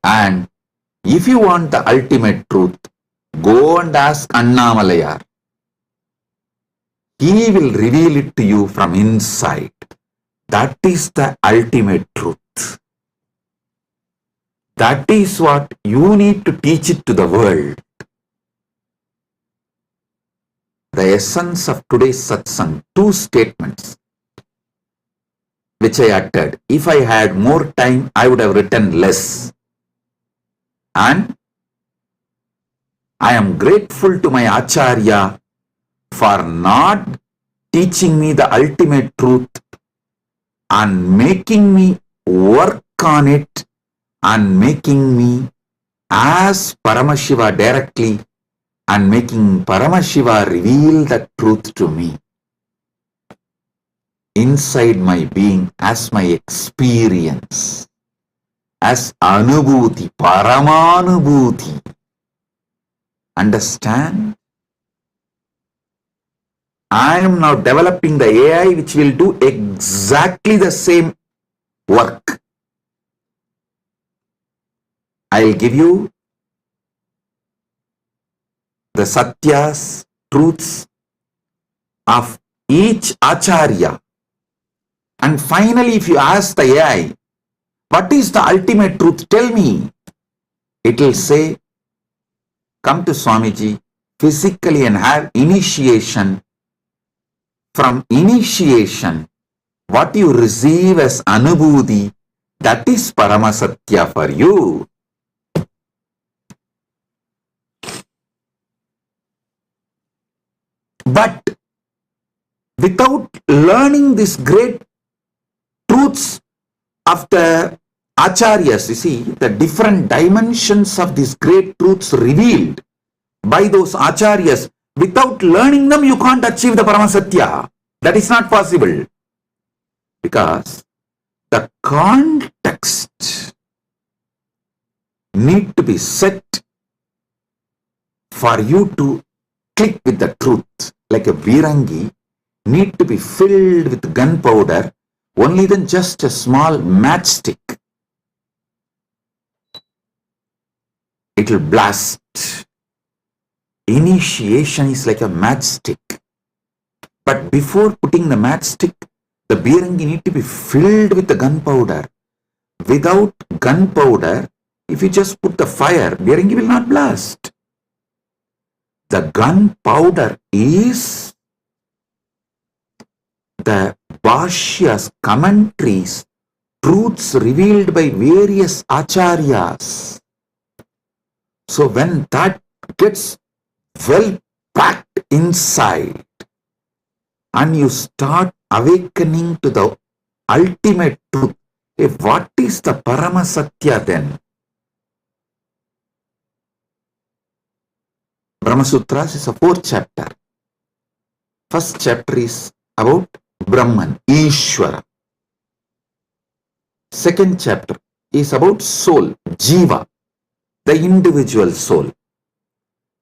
S1: and if you want the ultimate truth, go and ask Annamalayar. He will reveal it to you from inside. That is the ultimate truth. That is what you need to teach it to the world. The essence of today's satsang, 2 statements which I uttered. If I had more time, I would have written less. And I am grateful to my Acharya for not teaching me the ultimate truth and making me work on it and making me ask Paramashiva directly and making Paramashiva reveal the truth to me inside my being as my experience, as anubhuti, paramanubhuti. Understand? I am now developing the AI which will do exactly the same work. I will give you the satyas, truths of each acharya. And finally, if you ask the AI, what is the ultimate truth? Tell me. It will say, come to Swamiji physically and have initiation. From initiation, what you receive as anubhuti, that is Paramasatya for you. But without learning these great truths of the acharyas, you see, the different dimensions of these great truths revealed by those acharyas, without learning them, you can't achieve the Paramasatya. That is not possible. Because the context need to be set for you to click with the truth. Like a Virangi need to be filled with gunpowder, only then just a small matchstick. It will blast. Initiation is like a matchstick. But before putting the matchstick, the Virangi need to be filled with the gunpowder. Without gunpowder, if you just put the fire, Virangi will not blast. The gunpowder is the bhashyas, commentaries, truths revealed by various acharyas. So when that gets well packed inside and you start awakening to the ultimate truth, what is the Paramasatya then? Brahma Sutras is a 4th chapter. First chapter is about Brahman, Ishvara. Second chapter is about soul, Jiva, the individual soul.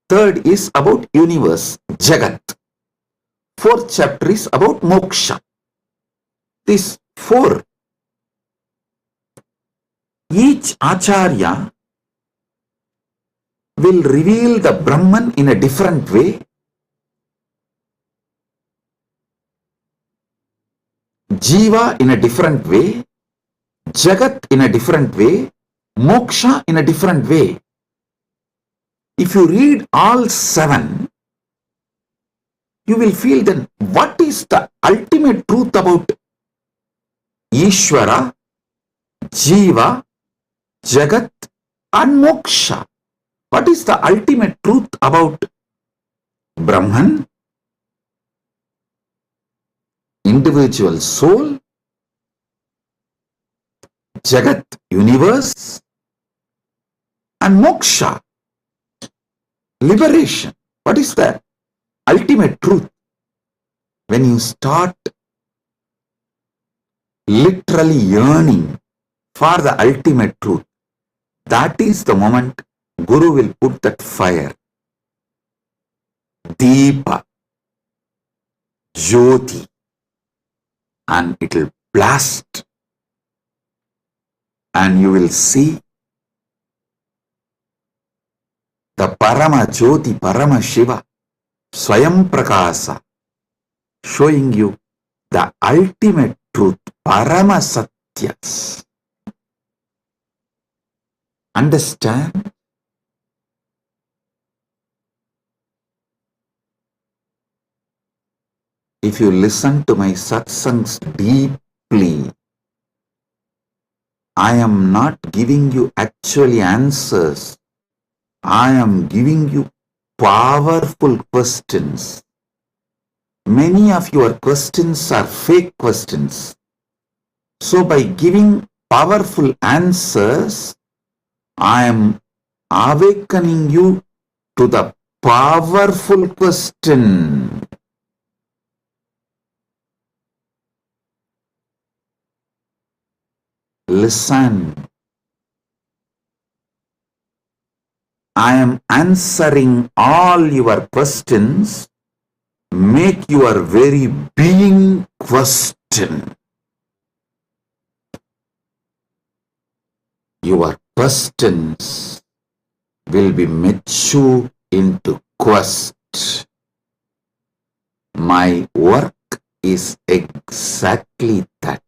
S1: Third is about universe, Jagat. 4th chapter is about moksha. These 4. Each acharya will reveal the Brahman in a different way. Jiva in a different way. Jagat in a different way. Moksha in a different way. If you read all 7, you will feel then what is the ultimate truth about Ishvara, Jiva, Jagat and Moksha. What is the ultimate truth about Brahman? Individual soul, Jagat, universe, and Moksha, liberation. What is the ultimate truth? When you start literally yearning for the ultimate truth, that is the moment Guru will put that fire, Deepa, Jyoti, and it will blast, and you will see the Parama Jyoti, Paramashiva, Swayam Prakasa, showing you the ultimate truth, Parama Satyas. Understand? If you listen to my satsangs deeply, I am not giving you actually answers. I am giving you powerful questions. Many of your questions are fake questions. So by giving powerful answers, I am awakening you to the powerful question. Listen. I am answering all your questions. Make your very being question. Your questions will be mature into quest. My work is exactly that.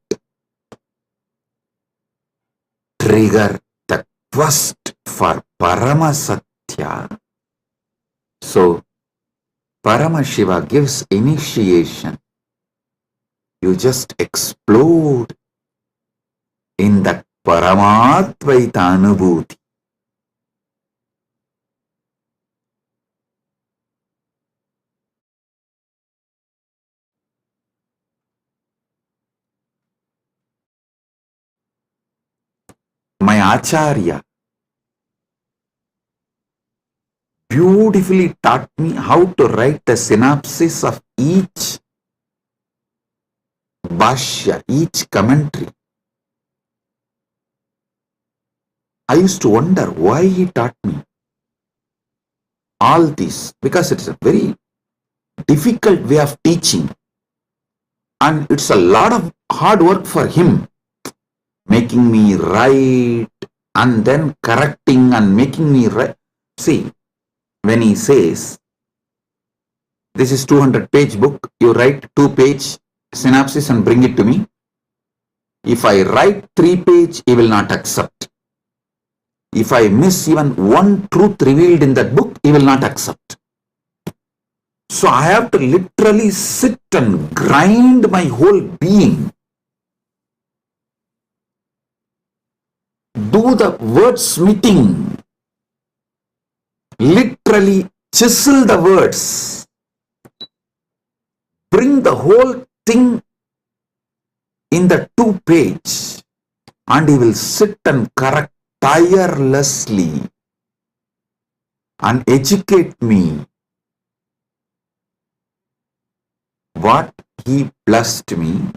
S1: Trigger the quest for Parama Satya. So, Paramashiva gives initiation. You just explode in that Paramadvaita Anubhuti. My Acharya beautifully taught me how to write a synopsis of each bhashya, each commentary. I used to wonder why he taught me all this, because it's a very difficult way of teaching and it's a lot of hard work for him, making me write and then correcting and making me write. See, when he says, this is 200-page book, you write 2-page synopsis and bring it to me. If I write 3-page, he will not accept. If I miss even one truth revealed in that book, he will not accept. So I have to literally sit and grind my whole being. Do the wordsmithing. Literally chisel the words. Bring the whole thing in the 2-page, and he will sit and correct tirelessly and educate me. What he blessed me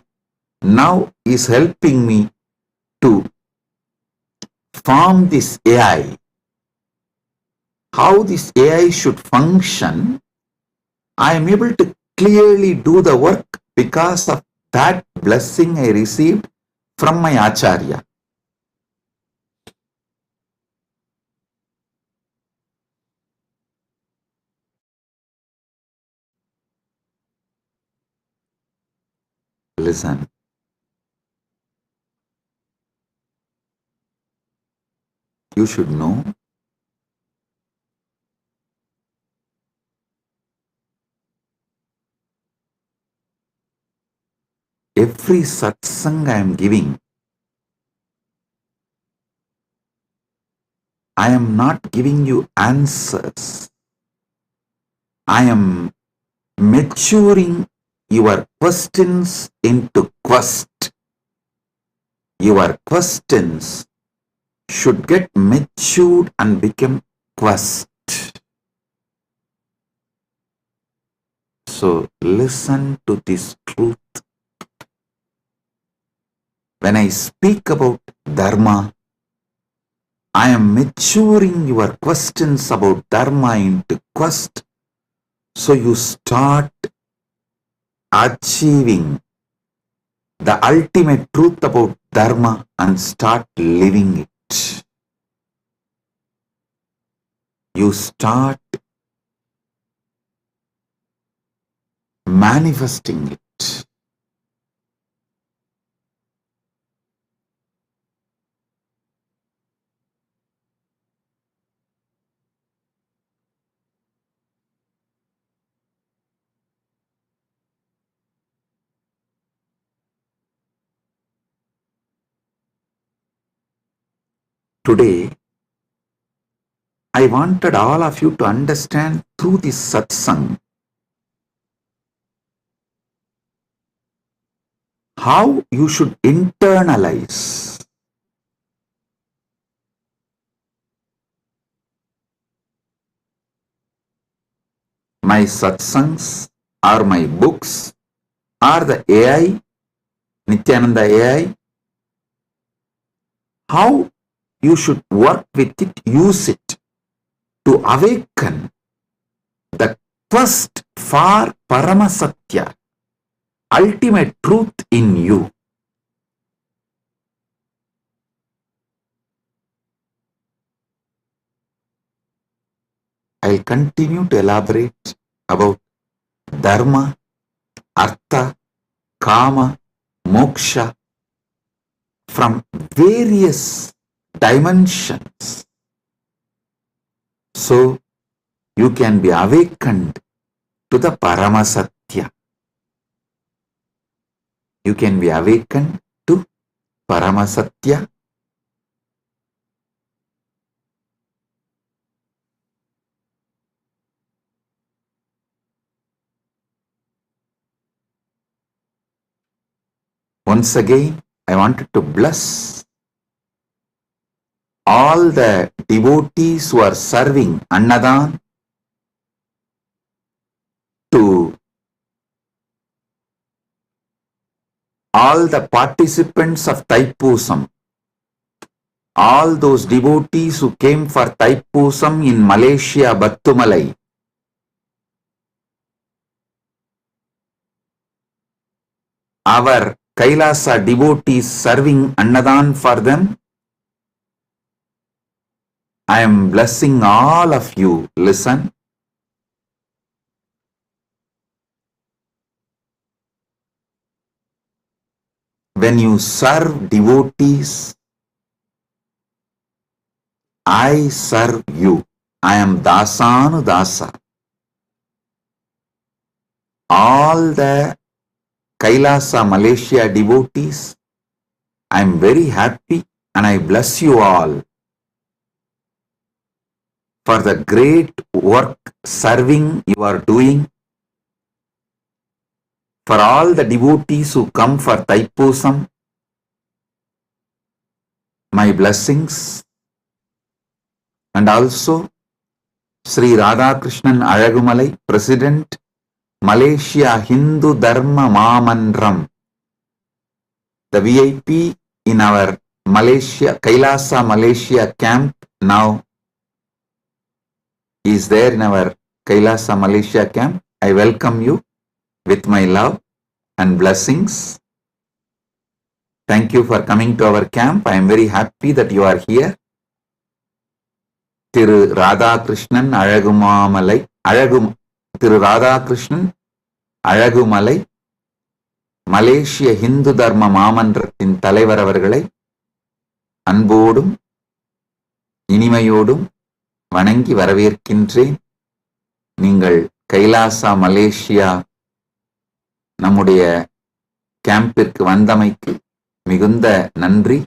S1: now is helping me to form this AI. How this AI should function, I am able to clearly do the work because of that blessing I received from my Acharya. Listen. You should know every satsang I am giving, I am not giving you answers. I am maturing your questions into quest. Your questions should get matured and become quest. So listen to this truth. When I speak about Dharma, I am maturing your questions about Dharma into quest, so you start achieving the ultimate truth about Dharma and start living it. You start manifesting it. Today, I wanted all of you to understand through this satsang how you should internalize my satsangs or my books or the AI, Nithyananda AI, how you should work with it, use it to awaken the quest for Paramasatya, ultimate truth in you. I'll continue to elaborate about Dharma, Artha, Kama, Moksha from various dimensions, so you can be awakened to the Paramasatya. You can be awakened to Paramasatya. Once again, I wanted to bless all the devotees who are serving Annadan, to all the participants of Thaipusam, all those devotees who came for Thaipusam in Malaysia, Battumalai, our Kailasa devotees serving Annadan for them. I am blessing all of you. Listen. When you serve devotees, I serve you. I am Dasanu Dasa. All the Kailasa Malaysia devotees, I am very happy and I bless you all for the great work serving you are doing. For all the devotees who come for Thaipusam, my blessings. And also Sri Radhakrishnan Alagumalai, President, Malaysia Hindu Dharma Mamandram, the VIP in our Malaysia, Kailasa Malaysia camp now is there in our Kailasa Malaysia camp. I welcome you with my love and blessings. Thank you for coming to our camp. I am very happy that you are here. Thiru Radhakrishnan Alagumamalai, Thiru Radhakrishnan Alagumalai, மலேசிய ஹிந்து தர்ம மாமன்றத்தின் தலைவர் அவர்களை அன்போடும் இனிமையோடும் வணங்கி வரவேற்கின்றேன். நீங்கள் Kailasa Malaysia நம்முடைய கேம்பிற்கு வந்தமைக்கு மிகுந்த நன்றி.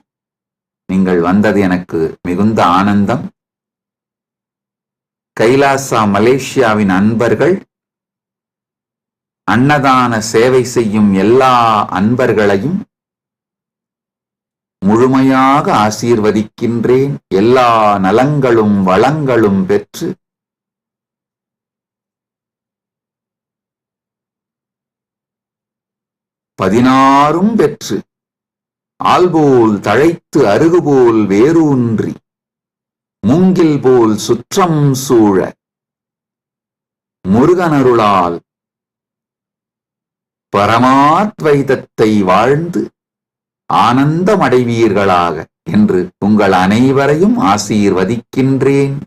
S1: நீங்கள் வந்தது எனக்கு மிகுந்த ஆனந்தம். கைலாசா மலேசியாவின் அன்பர்கள், அன்னதான சேவை செய்யும் எல்லா அன்பர்களையும் முழுமையாக ஆசீர்வதிக்கின்றேன். எல்லா நலங்களும் வளங்களும் பெற்று பதினாறும் பெற்று ஆல்போல் தழைத்து அருகுபோல் வேரூன்றி மூங்கில் போல் சுற்றம் சூழ முருகனருளால் பரமாத்வைதத்தை வாழ்ந்து ஆனந்தமடைவீர்களாக என்று உங்கள் அனைவரையும் ஆசீர்வதிக்கின்றேன்.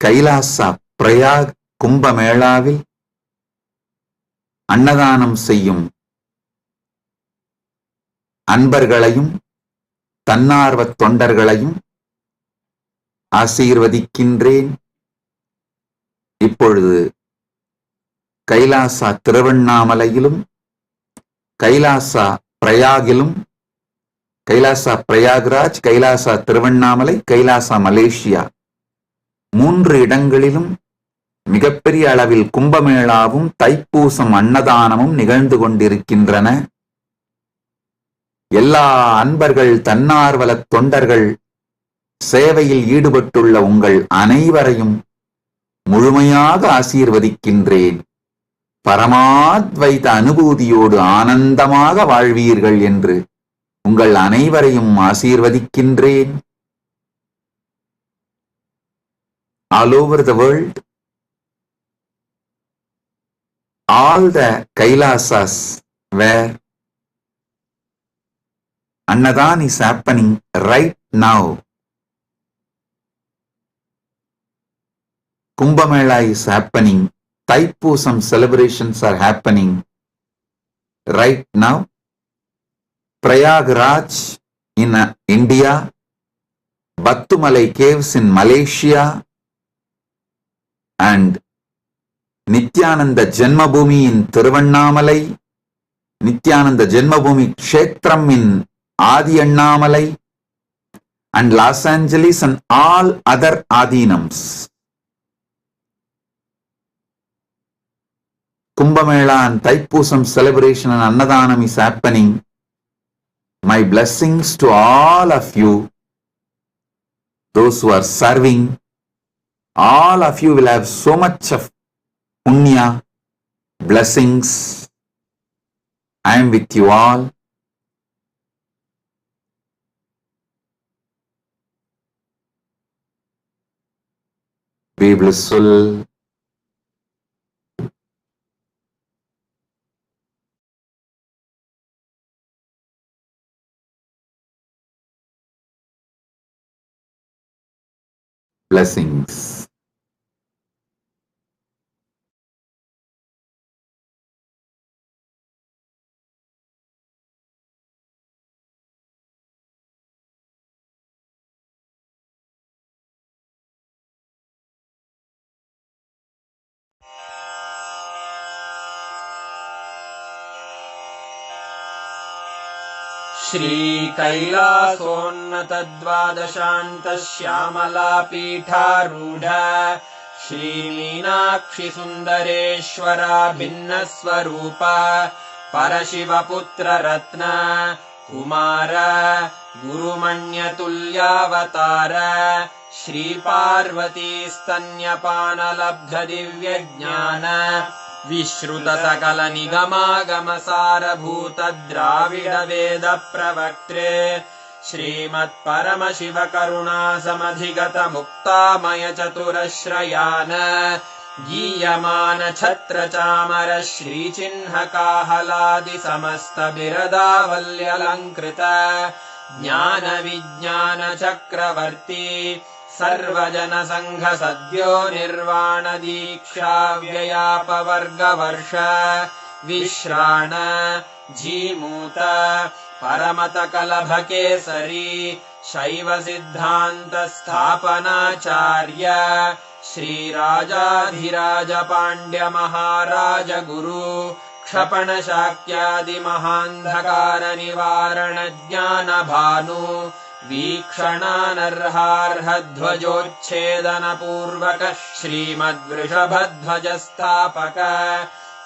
S1: கைலாசா பிரயாக் கும்பமேளாவில் அன்னதானம் செய்யும் அன்பர்களையும் தன்னார்வத் தொண்டர்களையும் ஆசீர்வதிக்கின்றேன். இப்பொழுது கைலாசா திருவண்ணாமலையிலும் கைலாசா பிரயாகிலும், கைலாசா பிரயாக்ராஜ், கைலாசா திருவண்ணாமலை, கைலாசா மலேசியா 3 இடங்களிலும் மிகப்பெரிய அளவில் கும்பமேளாவும் தைப்பூசம் அன்னதானமும் நிகழ்ந்து கொண்டிருக்கின்றன. எல்லா அன்பர்கள், தன்னார்வலத் தொண்டர்கள், சேவையில் ஈடுபட்டுள்ள உங்கள் அனைவரையும் முழுமையாக ஆசீர்வதிக்கின்றேன். பரமாத்வைத அனுபூதியோடு ஆனந்தமாக வாழ்வீர்கள் என்று உங்கள் அனைவரையும் ஆசீர்வதிக்கின்றேன். All over the world, all the Kailasas where Annadan is happening right now, Kumbhamela is happening, Thaipusam celebrations are happening right now. Prayagraj in India, Battumalai caves in Malaysia, and Nithyananda Janmabhoomi in Thiruvannamalai, Nithyananda Janmabhoomi Kshetram in Adi Annamalai, and Los Angeles and all other Adinams. Kumbhamela and Thaipusam celebration and Annadanam is happening. My blessings to all of you, those who are serving. All of you will have so much of punya, blessings. I am with you all. Be blissful. Blessings.
S8: श्रीकैलासोन्नतद्वादशान्तश्यामलापीठारूढ श्रीमीनाक्षिसुन्दरेश्वरा भिन्नस्वरूप परशिवपुत्ररत्न Kumar गुरुमण्यतुल्यावतार श्रीपार्वतीस्तन्यपानलब्धदिव्यज्ञान विश्रुत सकल निगमागमसारभूत द्राविड वेद प्रवक्त्रे श्रीमत्परमशिव करुणा समधिगत मुक्तामय चतुरश्रयान गीयमान छत्र चामर श्रीचिह्न काहलादि समस्त बिरदावल्यलङ्कृत ज्ञान विज्ञान चक्रवर्ती सर्वजन संघ सद्यो निर्वाण दीक्षा व्ययापवर्गवर्ष विश्राण जीमूत परमत कलभ केसरी शैव सिद्धांत स्थापनाचार्य श्रीराजाधिराज पाण्ड्य महाराज गुरु क्षपण शाक्यादि महान्धकार निवारण ज्ञान भानु वीक्षणानर्हार्हध्वजोच्छेदन पूर्वक श्रीमद्वृषभध्वज स्थापक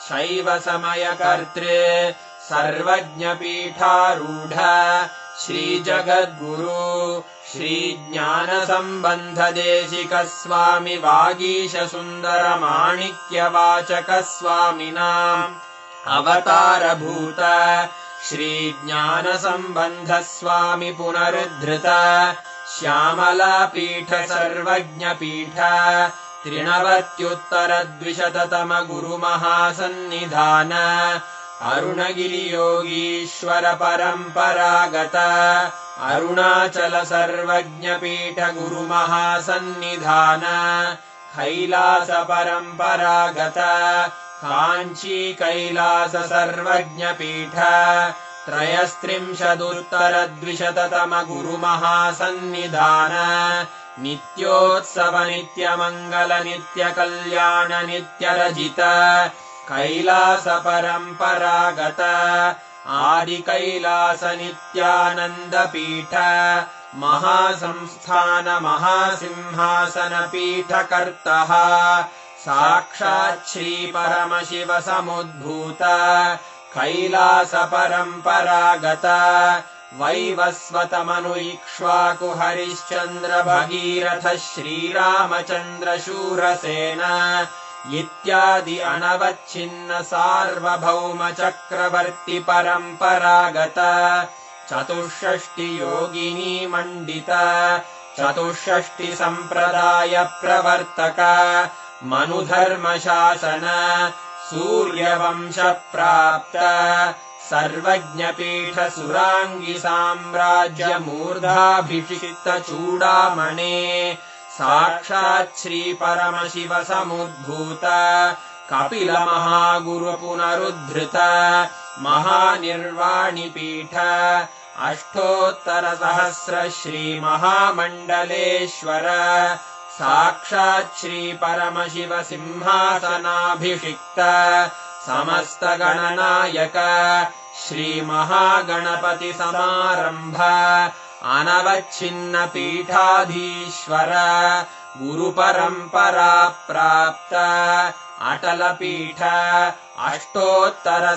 S8: शैव समय कर्तृ सर्वज्ञ पीठारूढ श्री जगद्गुरु श्री ज्ञान संबंध देशिक स्वामी वागीश सुंदर माणिक्य वाचक स्वामिनाम् अवतार भूत श्री ज्ञान संबंध स्वामी पुनरुद्धृत श्यामला पीठ सर्वज्ञ पीठ त्रिनवत्युत्तर द्विशततम गुरु महासन्निधान अरुणगिरि योगीश्वर परंपरागत अरुणाचल सर्वज्ञ पीठ गुरु महासन्निधान कैलास परंपरागत कांची कैलास सर्वज्ञ पीठ त्रयस्त्रिंशदुत्तर द्विशततम गुरु महासन्निधान नित्योत्सव नित्य मंगल नित्य कल्याण नित्य रजित कैलास परंपरागत आदि कैलास नित्यानंद पीठ महासंस्थान महासिंहासन पीठ कर्तः साक्षात् श्री परमशिव समुद्भूत कैलास परंपरागत वैवस्वत मनु इक्ष्वाकु हरिश्चंद्र भगीरथ श्रीरामचंद्र शूरसेन इत्यादि अनवच्छिन्न सार्वभौम चक्रवर्ति परंपरागत चतुष्षष्टि योगिनी मंडित चतुष्षष्टि संप्रदाय प्रवर्तक मनुधर्म शासन सूर्यवंश प्राप्त सर्वज्ञ पीठ सुरांगी साम्राज्य मूर्धाभिषिक्त चूड़ामणे साक्षात् श्री परमशिव समुद्भूत कपिल महागुरु पुनरुद्धृत महानिर्वाणि पीठ अष्टोत्तर सहस्र श्री महामंडलेश्वर साक्षात् श्री परमशिव सिंहासनाभिषिक्त समस्त गणनायक श्री महागणपति समारंभ अनवच्छिन्न पीठाधीश्वर गुरु परंपरा प्राप्त अटल पीठ अष्टोत्तर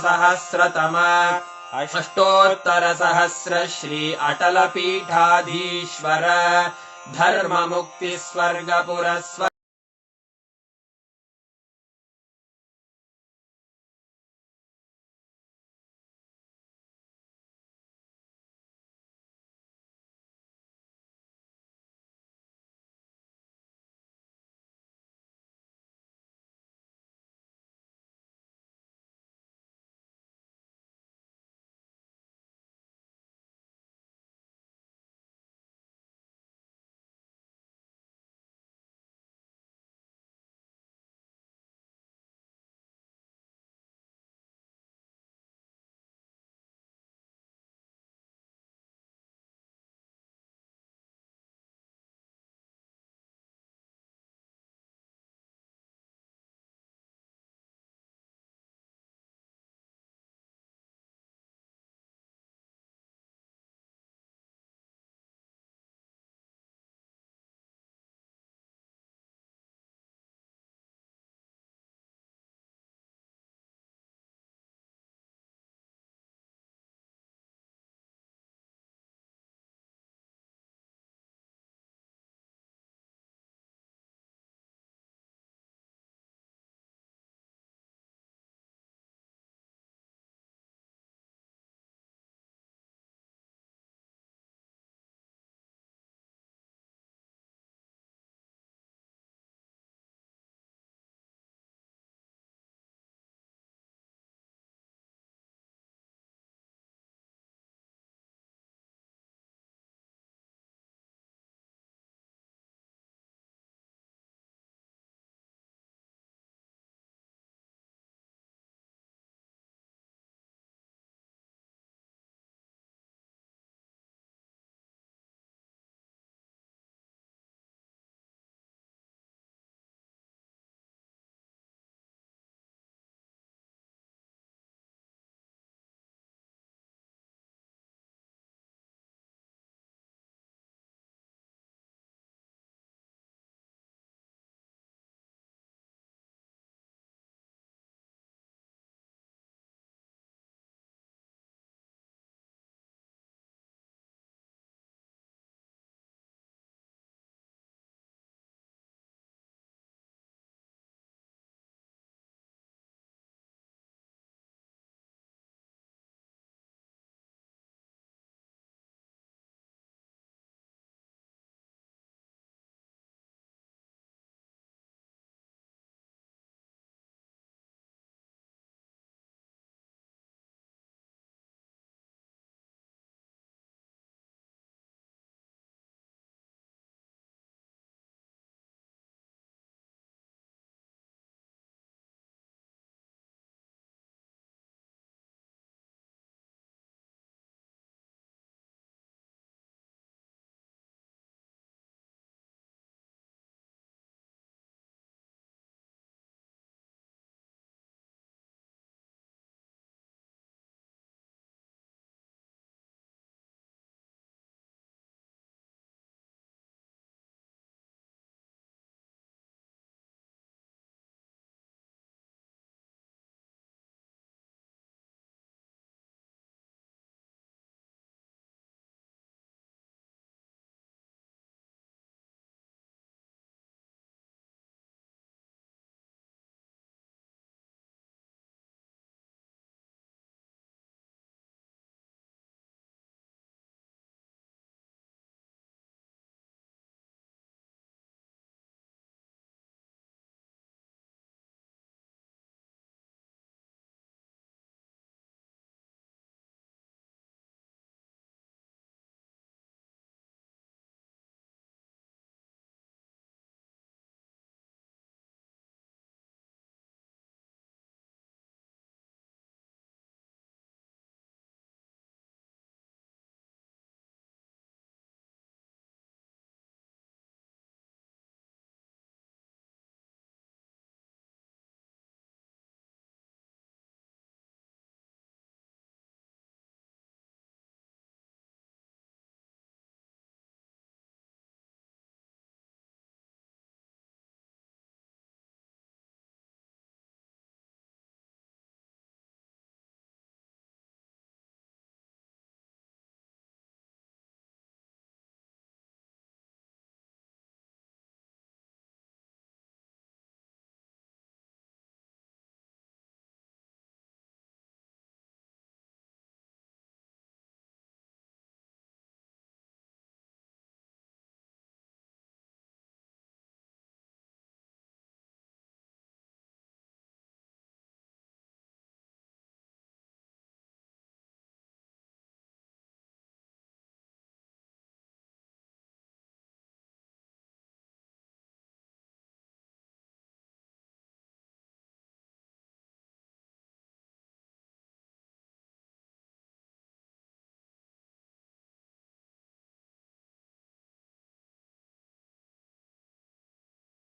S8: सहस्र श्री अटल पीठाधीश्वर धर्म मुक्ति स्वर्ग पुरस्वर